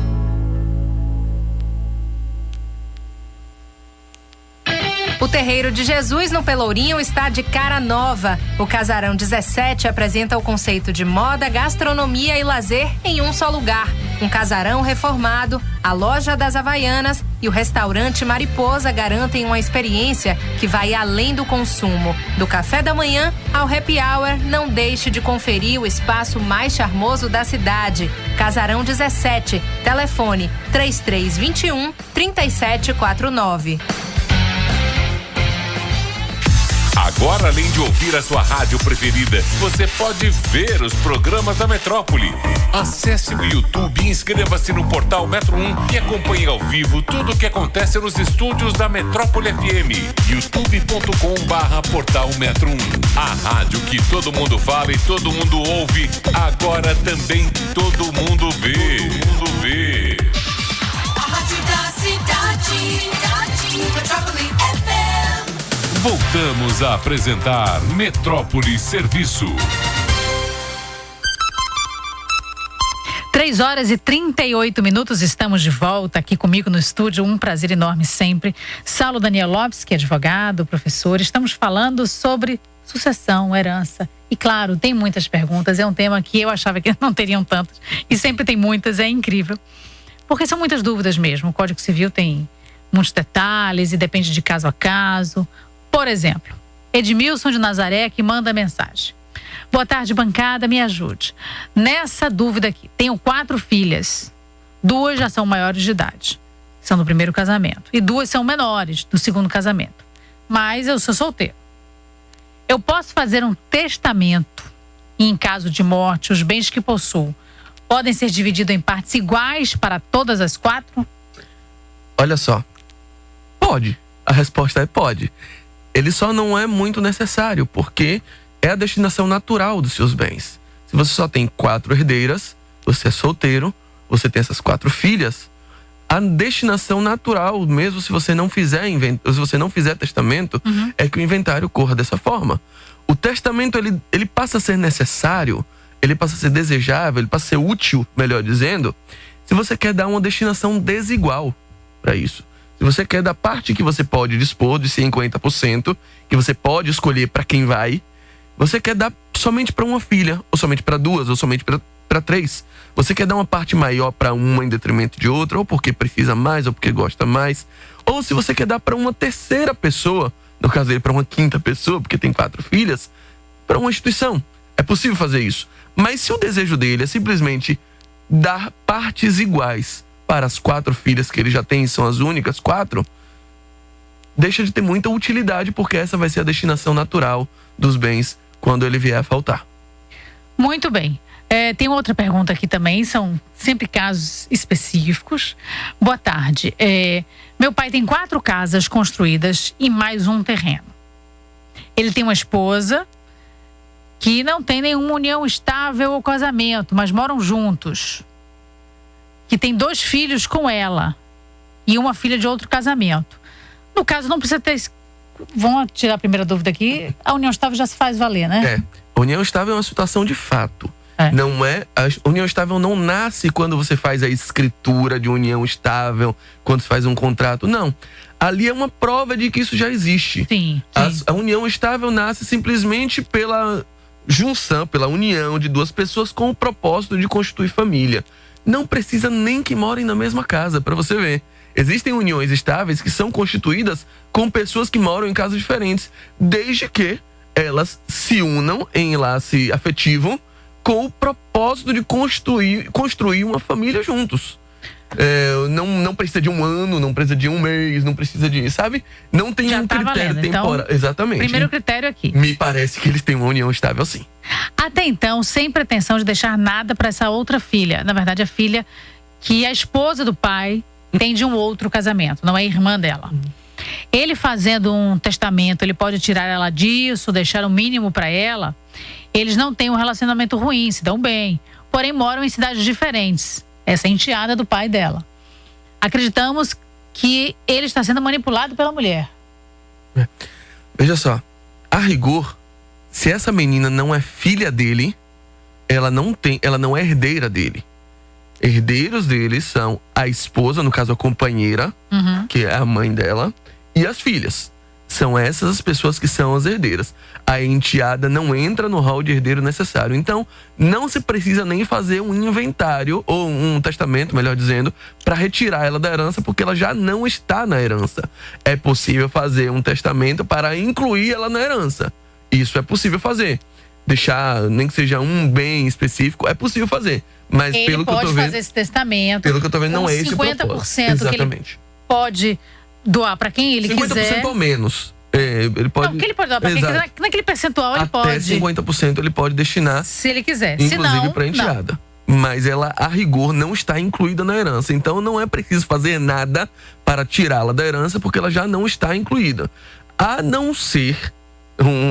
O Terreiro de Jesus, no Pelourinho, está de cara nova. O Casarão 17 apresenta o conceito de moda, gastronomia e lazer em um só lugar. Um casarão reformado, a Loja das Havaianas e o restaurante Mariposa garantem uma experiência que vai além do consumo. Do café da manhã ao happy hour, não deixe de conferir o espaço mais charmoso da cidade. Casarão 17, telefone 3321-3749. Agora, além de ouvir a sua rádio preferida, você pode ver os programas da Metrópole. Acesse o YouTube e inscreva-se no portal Metro 1 e acompanhe ao vivo tudo o que acontece nos estúdios da Metrópole FM. youtube.com/portal Metro 1. A rádio que todo mundo fala e todo mundo ouve, agora também todo mundo vê. Todo mundo vê. A rádio da cidade, Metrópole FM. Voltamos a apresentar Metrópole Serviço. 3h38, estamos de volta aqui comigo no estúdio, um prazer enorme sempre. Saulo Daniel Lopes, que é advogado, professor, estamos falando sobre sucessão, herança. E claro, tem muitas perguntas, é um tema que eu achava que não teriam tantas, e sempre tem muitas, é incrível. Porque são muitas dúvidas mesmo, o Código Civil tem muitos detalhes e depende de caso a caso. Por exemplo, Edmilson de Nazaré que manda mensagem. Boa tarde, bancada, me ajude. Nessa dúvida aqui, tenho 4 filhas. 2 já são maiores de idade, são do primeiro casamento. E 2 são menores, do segundo casamento. Mas eu sou solteiro. Eu posso fazer um testamento e, em caso de morte, os bens que possuo podem ser divididos em partes iguais para todas as 4? Olha só, pode. A resposta é pode. Ele só não é muito necessário, porque é a destinação natural dos seus bens. Se você só tem 4 herdeiras, você é solteiro, você tem essas 4 filhas, a destinação natural, mesmo se você não fizer testamento, é que o inventário corra dessa forma. O testamento, ele passa a ser necessário, ele passa a ser desejável, ele passa a ser útil, melhor dizendo, se você quer dar uma destinação desigual para isso. Se você quer da parte que você pode dispor de 50%, que você pode escolher para quem vai, você quer dar somente para uma filha, ou somente para 2, ou somente para 3. Você quer dar uma parte maior para uma em detrimento de outra, ou porque precisa mais, ou porque gosta mais. Ou se você quer dar para uma terceira pessoa, no caso dele para uma 5ª pessoa, porque tem 4 filhas, para uma instituição. É possível fazer isso. Mas se o desejo dele é simplesmente dar partes iguais para as 4 filhas que ele já tem, são as únicas 4, deixa de ter muita utilidade, porque essa vai ser a destinação natural dos bens quando ele vier a faltar. Muito bem. Tem outra pergunta aqui também, são sempre casos específicos. Boa tarde. Meu pai tem 4 casas construídas e mais um terreno. Ele tem uma esposa que não tem nenhuma união estável ou casamento, mas moram juntos. Que tem 2 filhos com ela e uma filha de outro casamento. No caso, não precisa ter... Vamos tirar a primeira dúvida aqui. A união estável já se faz valer, né? A união estável é uma situação de fato. Não é, a união estável não nasce quando você faz a escritura de união estável, quando você faz um contrato. Não. Ali é uma prova de que isso já existe. Sim. A união estável nasce simplesmente pela junção, pela união de 2 pessoas com o propósito de constituir família. Não precisa nem que morem na mesma casa, para você ver. Existem uniões estáveis que são constituídas com pessoas que moram em casas diferentes, desde que elas se unam em laço afetivo com o propósito de construir uma família juntos. Não precisa de 1 ano, não precisa de 1 mês, não precisa de, sabe? Não tem um critério temporal. Então, exatamente. Primeiro critério aqui. Me parece que eles têm uma união estável, sim. Até então, sem pretensão de deixar nada para essa outra filha. Na verdade, a filha que a esposa do pai tem de um outro casamento, não é irmã dela. Ele fazendo um testamento, ele pode tirar ela disso, deixar o mínimo para ela. Eles não têm um relacionamento ruim, se dão bem, porém moram em cidades diferentes. Essa é a enteada do pai dela. Acreditamos que ele está sendo manipulado pela mulher. Veja só, a rigor, se essa menina não é filha dele, ela não é herdeira dele. Herdeiros dele são a esposa, no caso a companheira, que é a mãe dela, e as filhas. São essas as pessoas que são as herdeiras. A enteada não entra no rol de herdeiro necessário. Então, não se precisa nem fazer um inventário, ou um testamento, melhor dizendo, para retirar ela da herança, porque ela já não está na herança. É possível fazer um testamento para incluir ela na herança. Isso é possível fazer. Deixar, nem que seja um bem específico, é possível fazer. Mas ele pelo que eu tô vendo, pode fazer esse testamento. Pelo que eu tô vendo, não é esse o propósito. 50% que ele pode doar para quem ele 50% quiser. 50% ou menos. Ele pode... Não, que ele pode doar para quem quiser. Naquele percentual ele pode. Até 50% ele pode destinar. Se ele quiser. Inclusive para enteada. Mas ela, a rigor, não está incluída na herança. Então não é preciso fazer nada para tirá-la da herança, porque ela já não está incluída. A não ser,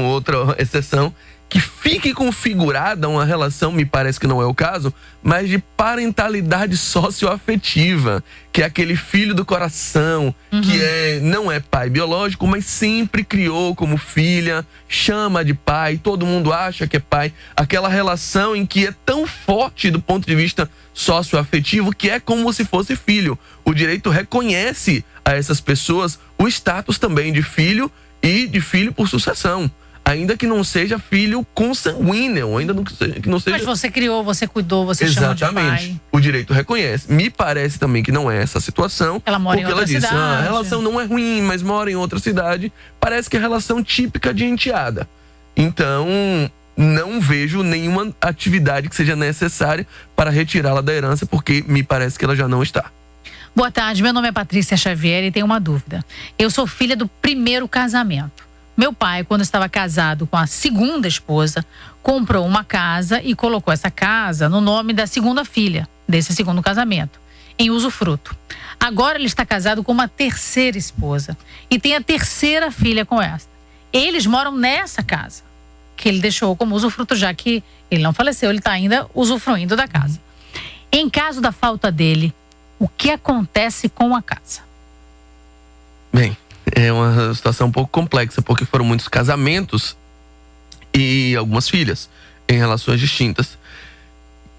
outra exceção, que fique configurada uma relação, me parece que não é o caso, mas de parentalidade socioafetiva, que é aquele filho do coração, que não é pai biológico, mas sempre criou como filha, chama de pai, todo mundo acha que é pai. Aquela relação em que é tão forte do ponto de vista socioafetivo que é como se fosse filho. O direito reconhece a essas pessoas o status também de filho e de filho por sucessão. Ainda que não seja filho consanguíneo, ainda que não seja... Mas você criou, você cuidou, você chamou de pai. Exatamente. O direito reconhece. Me parece também que não é essa a situação. Ela mora em outra cidade. Porque ela disse, a relação não é ruim, mas mora em outra cidade. Parece que é a relação típica de enteada. Então, não vejo nenhuma atividade que seja necessária para retirá-la da herança, porque me parece que ela já não está. Boa tarde, meu nome é Patrícia Xavier e tenho uma dúvida. Eu sou filha do primeiro casamento. Meu pai, quando estava casado com a segunda esposa, comprou uma casa e colocou essa casa no nome da segunda filha, desse segundo casamento, em usufruto. Agora ele está casado com uma terceira esposa e tem a terceira filha com esta. Eles moram nessa casa, que ele deixou como usufruto, já que ele não faleceu, ele está ainda usufruindo da casa. Em caso da falta dele, o que acontece com a casa? Bem, é uma situação um pouco complexa, porque foram muitos casamentos e algumas filhas em relações distintas.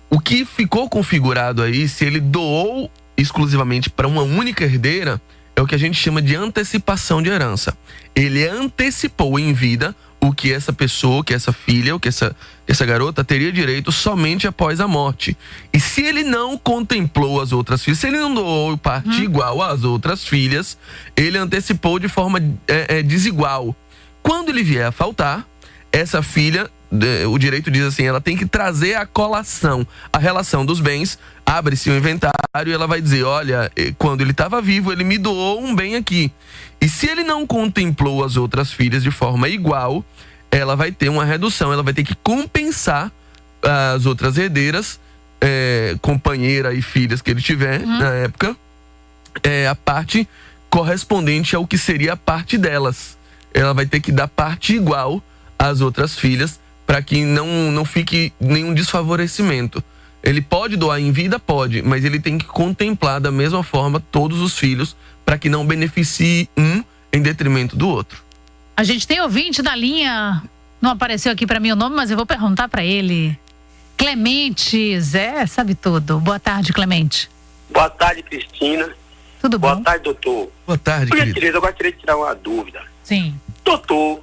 O que ficou configurado aí, se ele doou exclusivamente para uma única herdeira, é o que a gente chama de antecipação de herança. Ele antecipou em vida o que essa pessoa, que essa filha, o que essa garota teria direito somente após a morte. E se ele não contemplou as outras filhas, se ele não doou parte igual às outras filhas, ele antecipou de forma desigual. Quando ele vier a faltar, essa filha o direito diz assim, ela tem que trazer a colação, a relação dos bens, abre-se o inventário e ela vai dizer, olha, quando ele estava vivo, ele me doou um bem aqui. E se ele não contemplou as outras filhas de forma igual, ela vai ter uma redução, ela vai ter que compensar as outras herdeiras, companheira e filhas que ele tiver na época, a parte correspondente ao que seria a parte delas. Ela vai ter que dar parte igual às outras filhas para que não fique nenhum desfavorecimento. Ele pode doar em vida? Pode, mas ele tem que contemplar da mesma forma todos os filhos para que não beneficie um em detrimento do outro. A gente tem ouvinte da linha, não apareceu aqui para mim o nome, mas eu vou perguntar para ele. Clemente, Zé, sabe tudo. Boa tarde, Clemente. Boa tarde, Cristina. Tudo bom? Boa tarde, doutor. Boa tarde, querido. Eu gostaria de tirar uma dúvida. Sim. Doutor,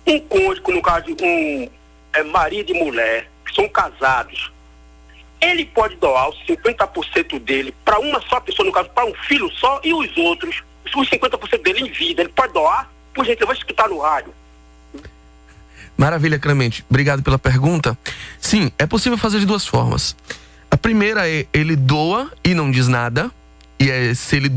um cônjuge, no caso, marido e mulher, que são casados, ele pode doar os 50% dele para uma só pessoa, no caso, para um filho só, e os outros, os 50% dele em vida, ele pode doar? Por gente, eu vou escutar no rádio. Maravilha, Clemente. Obrigado pela pergunta. Sim, é possível fazer de duas formas. A primeira é ele doa e não diz nada. E se ele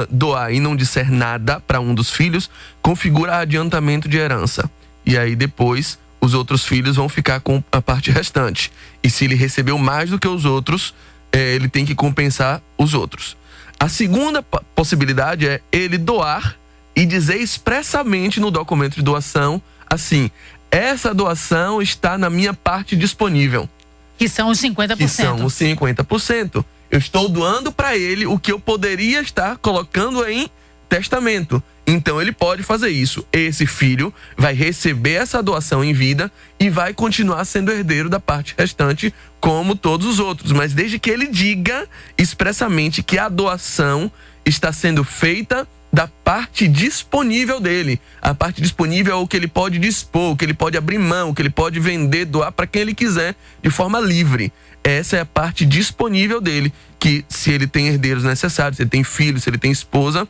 doar e não disser nada para um dos filhos, configura adiantamento de herança. E aí depois os outros filhos vão ficar com a parte restante. E se ele recebeu mais do que os outros, ele tem que compensar os outros. A segunda possibilidade é ele doar e dizer expressamente no documento de doação assim: essa doação está na minha parte disponível. Que são os 50%. Que são os 50%. Eu estou doando para ele o que eu poderia estar colocando em testamento. Então ele pode fazer isso. Esse filho vai receber essa doação em vida e vai continuar sendo herdeiro da parte restante como todos os outros. Mas desde que ele diga expressamente que a doação está sendo feita da parte disponível dele. A parte disponível é o que ele pode dispor, o que ele pode abrir mão, o que ele pode vender, doar para quem ele quiser de forma livre. Essa é a parte disponível dele, que se ele tem herdeiros necessários, se ele tem filhos, se ele tem esposa,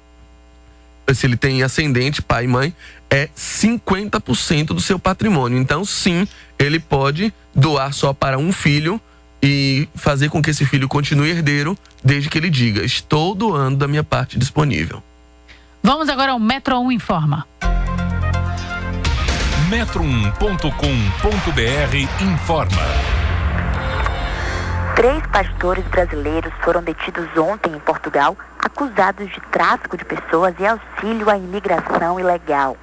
se ele tem ascendente, pai e mãe, é 50% do seu patrimônio. Então sim, ele pode doar só para um filho e fazer com que esse filho continue herdeiro, desde que ele diga: estou doando da minha parte disponível. Vamos agora ao Metro 1 Informa. Metro1.com.br informa. 3 pastores brasileiros foram detidos ontem em Portugal, acusados de tráfico de pessoas e auxílio à imigração ilegal.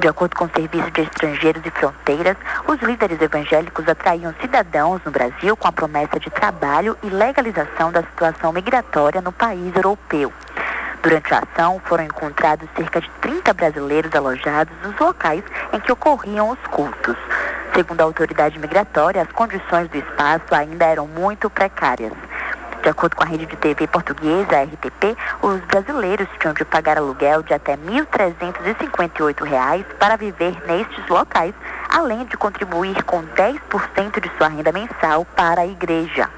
De acordo com o Serviço de Estrangeiros e Fronteiras, os líderes evangélicos atraíam cidadãos no Brasil com a promessa de trabalho e legalização da situação migratória no país europeu. Durante a ação, foram encontrados cerca de 30 brasileiros alojados nos locais em que ocorriam os cultos. Segundo a autoridade migratória, as condições do espaço ainda eram muito precárias. De acordo com a rede de TV portuguesa, a RTP, os brasileiros tinham de pagar aluguel de até R$ 1.358 para viver nestes locais, além de contribuir com 10% de sua renda mensal para a igreja.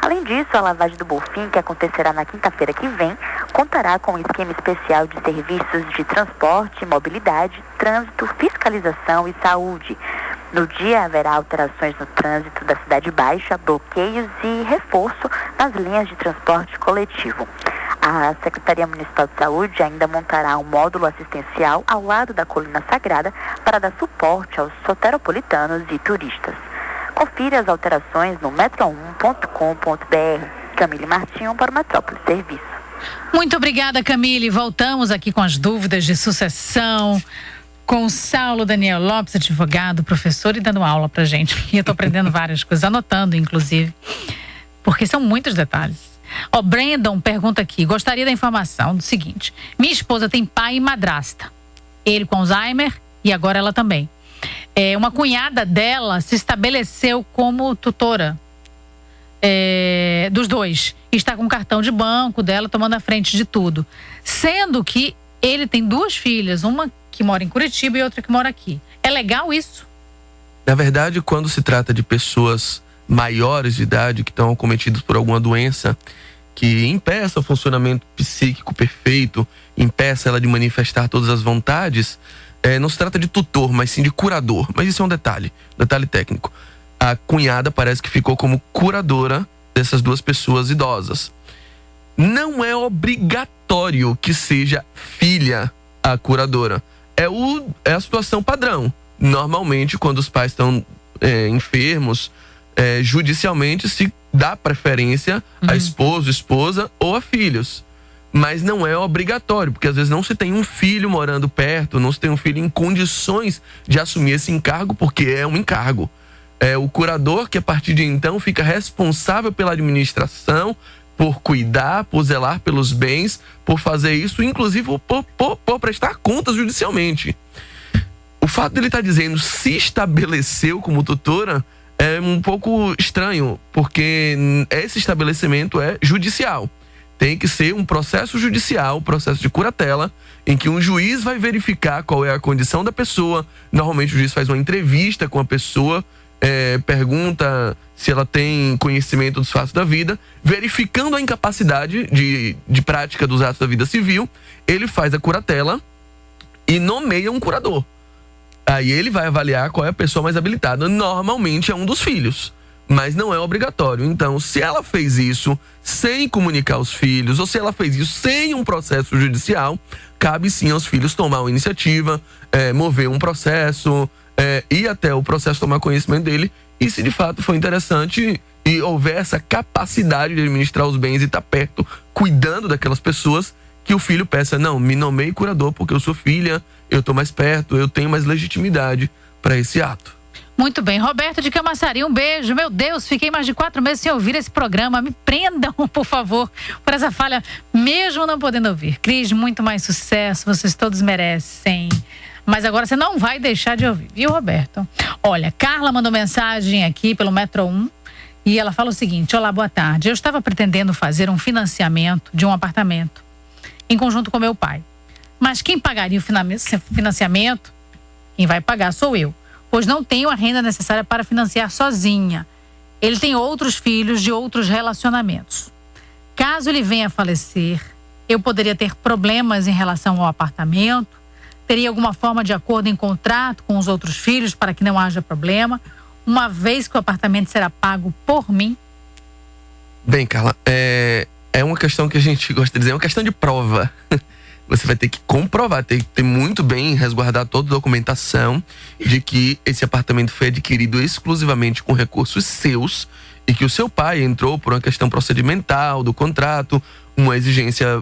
Além disso, a lavagem do Bonfim, que acontecerá na quinta-feira que vem, contará com um esquema especial de serviços de transporte, mobilidade, trânsito, fiscalização e saúde. No dia, haverá alterações no trânsito da Cidade Baixa, bloqueios e reforço nas linhas de transporte coletivo. A Secretaria Municipal de Saúde ainda montará um módulo assistencial ao lado da Colina Sagrada para dar suporte aos soteropolitanos e turistas. Confira as alterações no metro1.com.br. Camille Martinho para o Metrópole Serviço. Muito obrigada, Camille. Voltamos aqui com as dúvidas de sucessão, com o Saulo Daniel Lopes, advogado, professor, e dando aula pra gente. E eu tô aprendendo várias coisas, anotando, inclusive, porque são muitos detalhes. Ó, Brandon pergunta aqui: gostaria da informação do seguinte: minha esposa tem pai e madrasta, ele com Alzheimer e agora ela também. Uma cunhada dela se estabeleceu como tutora dos dois. Está com o cartão de banco dela tomando a frente de tudo. Sendo que ele tem 2 filhas, uma que mora em Curitiba e outra que mora aqui. É legal isso? Na verdade, quando se trata de pessoas maiores de idade que estão acometidas por alguma doença que impeça o funcionamento psíquico perfeito, impeça ela de manifestar todas as vontades, não se trata de tutor, mas sim de curador. Mas isso é um detalhe técnico. A cunhada parece que ficou como curadora dessas duas pessoas idosas. Não é obrigatório que seja filha a curadora. É a situação padrão. Normalmente, quando os pais estão enfermos, judicialmente se dá preferência a esposo, esposa ou a filhos. Mas não é obrigatório, porque às vezes não se tem um filho morando perto, não se tem um filho em condições de assumir esse encargo, porque é um encargo. É o curador que a partir de então fica responsável pela administração, por cuidar, por zelar pelos bens, por fazer isso, inclusive por prestar contas judicialmente. O fato dele estar dizendo se estabeleceu como tutora é um pouco estranho, porque esse estabelecimento é judicial. Tem que ser um processo judicial, um processo de curatela, em que um juiz vai verificar qual é a condição da pessoa. Normalmente o juiz faz uma entrevista com a pessoa, pergunta se ela tem conhecimento dos fatos da vida, verificando a incapacidade de prática dos atos da vida civil, ele faz a curatela e nomeia um curador. Aí ele vai avaliar qual é a pessoa mais habilitada. Normalmente é um dos filhos, mas não é obrigatório. Então, se ela fez isso sem comunicar aos filhos, ou se ela fez isso sem um processo judicial, cabe sim aos filhos tomar uma iniciativa, mover um processo, ir até o processo tomar conhecimento dele. E se de fato for interessante e houver essa capacidade de administrar os bens e estar perto, cuidando daquelas pessoas, que o filho peça, não, me nomeie curador porque eu sou filha, eu estou mais perto, eu tenho mais legitimidade para esse ato. Muito bem. Roberto de Camaçari, um beijo. Meu Deus, fiquei mais de 4 meses sem ouvir esse programa. Me prendam, por favor, por essa falha, mesmo não podendo ouvir. Cris, muito mais sucesso, vocês todos merecem. Mas agora você não vai deixar de ouvir, viu, Roberto? Olha, Carla mandou mensagem aqui pelo Metro 1 e ela fala o seguinte: olá, boa tarde. Eu estava pretendendo fazer um financiamento de um apartamento em conjunto com meu pai. Mas quem pagaria o financiamento, quem vai pagar sou eu, pois não tenho a renda necessária para financiar sozinha. Ele tem outros filhos de outros relacionamentos. Caso ele venha a falecer, eu poderia ter problemas em relação ao apartamento. Teria alguma forma de acordo em contrato com os outros filhos para que não haja problema, uma vez que o apartamento será pago por mim? Bem, Carla, é uma questão que a gente gosta de dizer, é uma questão de prova. Você vai ter que comprovar, ter que ter muito bem, resguardar toda a documentação de que esse apartamento foi adquirido exclusivamente com recursos seus e que o seu pai entrou por uma questão procedimental do contrato, uma exigência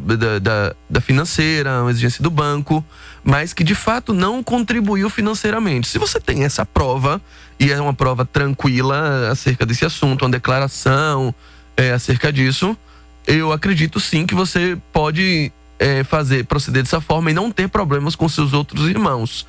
da financeira, uma exigência do banco, mas que de fato não contribuiu financeiramente. Se você tem essa prova, e é uma prova tranquila acerca desse assunto, uma declaração acerca disso, eu acredito sim que você pode proceder dessa forma e não ter problemas com seus outros irmãos.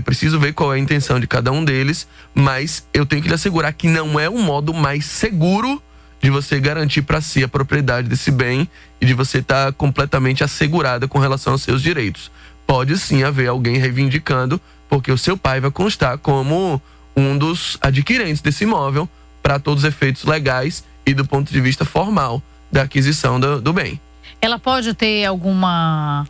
Preciso ver qual é a intenção de cada um deles, mas eu tenho que lhe assegurar que não é um modo mais seguro de você garantir para si a propriedade desse bem e de você estar completamente assegurada com relação aos seus direitos. Pode sim haver alguém reivindicando, porque o seu pai vai constar como um dos adquirentes desse imóvel para todos os efeitos legais e do ponto de vista formal da aquisição do bem. Ela pode ter alguma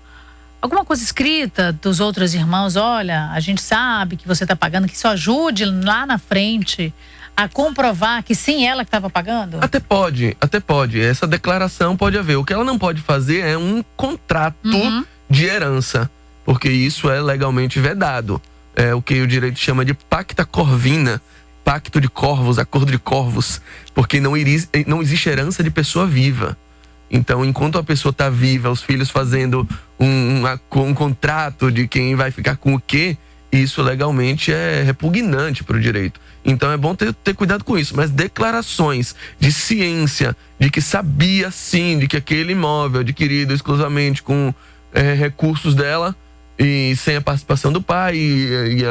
coisa escrita dos outros irmãos? Olha, a gente sabe que você está pagando, que isso ajude lá na frente a comprovar que sim, ela que estava pagando? Até pode. Essa declaração pode haver. O que ela não pode fazer é um contrato de herança, porque isso é legalmente vedado. É o que o direito chama de pacta corvina, pacto de corvos, acordo de corvos, porque não existe herança de pessoa viva. Então, enquanto a pessoa está viva, os filhos fazendo um contrato de quem vai ficar com o quê, isso legalmente é repugnante para o direito. Então é bom ter cuidado com isso. Mas declarações de ciência, de que sabia sim, de que aquele imóvel adquirido exclusivamente com recursos dela e sem a participação do pai e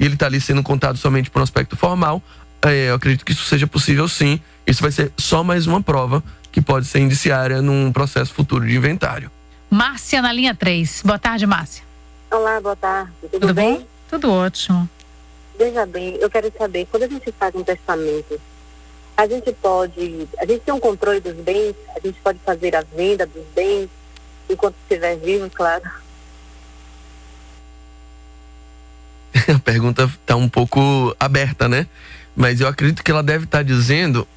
ele está ali sendo contado somente por um aspecto formal, eu acredito que isso seja possível sim. Isso vai ser só mais uma prova que pode ser indiciária num processo futuro de inventário. Márcia na linha 3. Boa tarde, Márcia. Olá, boa tarde. Tudo bem? Tudo ótimo. Veja bem, eu quero saber, quando a gente faz um testamento, a gente tem um controle dos bens, a gente pode fazer a venda dos bens enquanto estiver vivo, claro. A pergunta tá um pouco aberta, né? Mas eu acredito que ela deve estar dizendo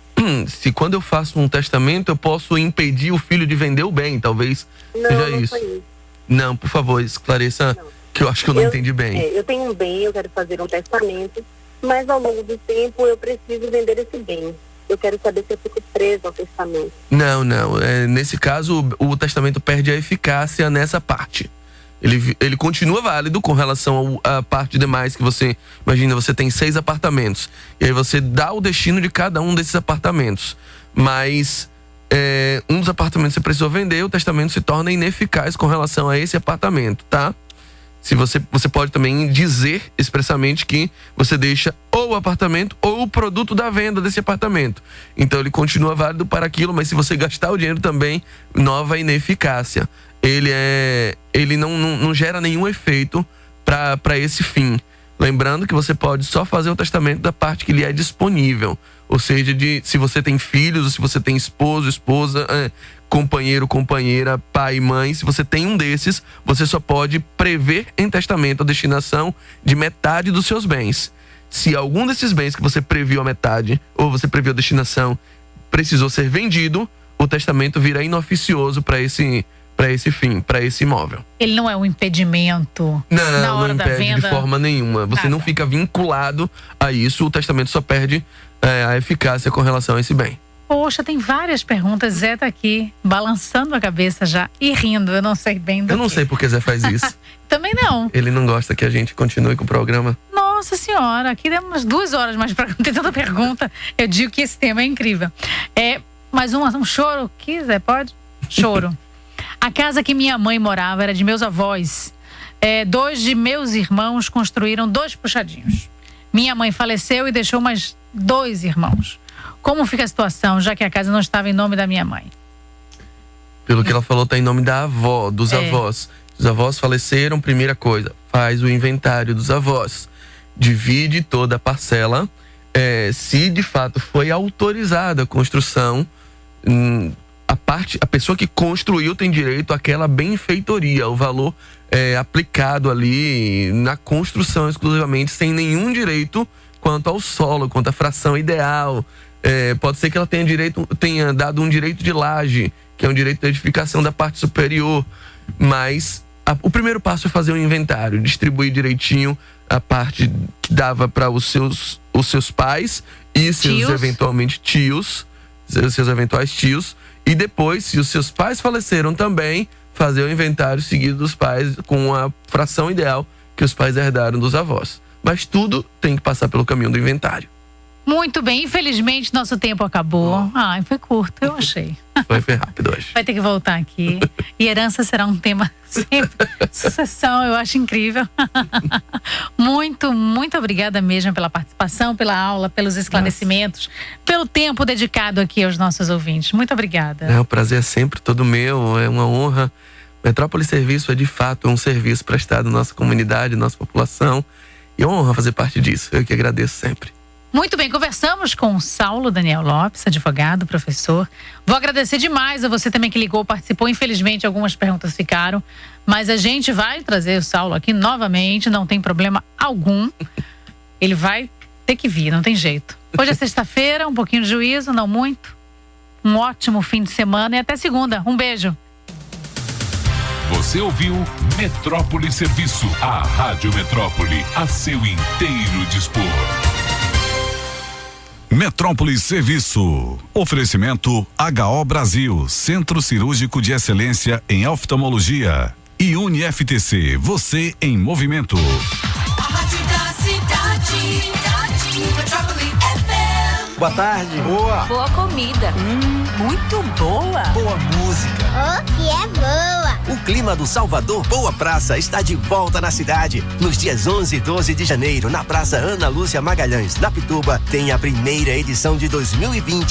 se quando eu faço um testamento eu posso impedir o filho de vender o bem, talvez seja não isso. foi isso. Não, por favor, esclareça, que eu acho que eu não entendi bem. Eu tenho um bem, eu quero fazer um testamento, mas ao longo do tempo eu preciso vender esse bem. Eu quero saber se eu fico preso ao testamento. Não. Nesse caso, o testamento perde a eficácia nessa parte. Ele continua válido com relação à parte demais que você... Imagina, você tem 6 apartamentos. E aí você dá o destino de cada um desses apartamentos. Mas um dos apartamentos você precisou vender, o testamento se torna ineficaz com relação a esse apartamento, tá? Se você pode também dizer expressamente que você deixa ou o apartamento ou o produto da venda desse apartamento. Então ele continua válido para aquilo, mas se você gastar o dinheiro também, nova ineficácia. Ele não gera nenhum efeito para esse fim. Lembrando que você pode só fazer o testamento da parte que lhe é disponível. Ou seja, se você tem filhos, ou se você tem esposo, esposa, companheiro, companheira, pai, mãe, se você tem um desses, você só pode prever em testamento a destinação de metade dos seus bens. Se algum desses bens que você previu a metade, ou você previu a destinação, precisou ser vendido, o testamento vira inoficioso para esse fim, para esse imóvel. Ele não é um impedimento na hora da venda? Não impede de forma nenhuma. Você não fica vinculado a isso, o testamento só perde a eficácia com relação a esse bem. Poxa, tem várias perguntas. Zé tá aqui, balançando a cabeça já e rindo. Eu não sei bem do Eu não sei porque Zé faz isso. Também não. Ele não gosta que a gente continue com o programa. Nossa senhora, aqui deu umas 2 horas mais para ter tanta pergunta. Eu digo que esse tema é incrível. Mais um choro aqui, Zé, pode? Choro. A casa que minha mãe morava era de meus avós. 2 de meus irmãos construíram 2 puxadinhos. Minha mãe faleceu e deixou mais 2 irmãos. Como fica a situação, já que a casa não estava em nome da minha mãe? Pelo que ela falou, está em nome da avó, dos avós. Os avós faleceram, primeira coisa, faz o inventário dos avós. Divide toda a parcela. Se de fato foi autorizada a construção, a pessoa que construiu tem direito àquela benfeitoria, o valor aplicado ali na construção exclusivamente, sem nenhum direito quanto ao solo, quanto à fração ideal. Pode ser que ela tenha dado um direito de laje, que é um direito de edificação da parte superior, mas o primeiro passo é fazer um inventário, distribuir direitinho a parte que dava para os seus pais e seus eventualmente tios, seus eventuais tios, e depois, se os seus pais faleceram também, fazer o inventário seguido dos pais com a fração ideal que os pais herdaram dos avós. Mas tudo tem que passar pelo caminho do inventário. Muito bem, infelizmente nosso tempo acabou. Foi curto, eu achei. Foi rápido hoje. Vai ter que voltar aqui. E herança será um tema sempre. Sucessão, eu acho incrível. Muito obrigada mesmo pela participação, pela aula, pelos esclarecimentos, pelo tempo dedicado aqui aos nossos ouvintes. Muito obrigada. O prazer é sempre todo meu, é uma honra. Metrópole Serviço é de fato um serviço prestado à nossa comunidade, à nossa população. E é uma honra fazer parte disso. Eu que agradeço sempre. Muito bem, conversamos com o Saulo Daniel Lopes, advogado, professor. Vou agradecer demais a você também que ligou, participou. Infelizmente, algumas perguntas ficaram, mas a gente vai trazer o Saulo aqui novamente, não tem problema algum. Ele vai ter que vir, não tem jeito. Hoje é sexta-feira, um pouquinho de juízo, não muito. Um ótimo fim de semana e até segunda. Um beijo. Você ouviu Metrópole Serviço, a Rádio Metrópole, a seu inteiro dispor. Metrópole Serviço. Oferecimento HO Brasil, Centro Cirúrgico de Excelência em Oftalmologia. E UniFTC, você em movimento. A rádio da cidade, Metrópole FM. Boa tarde. Boa. Boa comida. Muito boa. Boa música. Oh, que é boa. O clima do Salvador Boa Praça está de volta na cidade. Nos dias 11 e 12 de janeiro, na Praça Ana Lúcia Magalhães, na Pituba, tem a primeira edição de 2020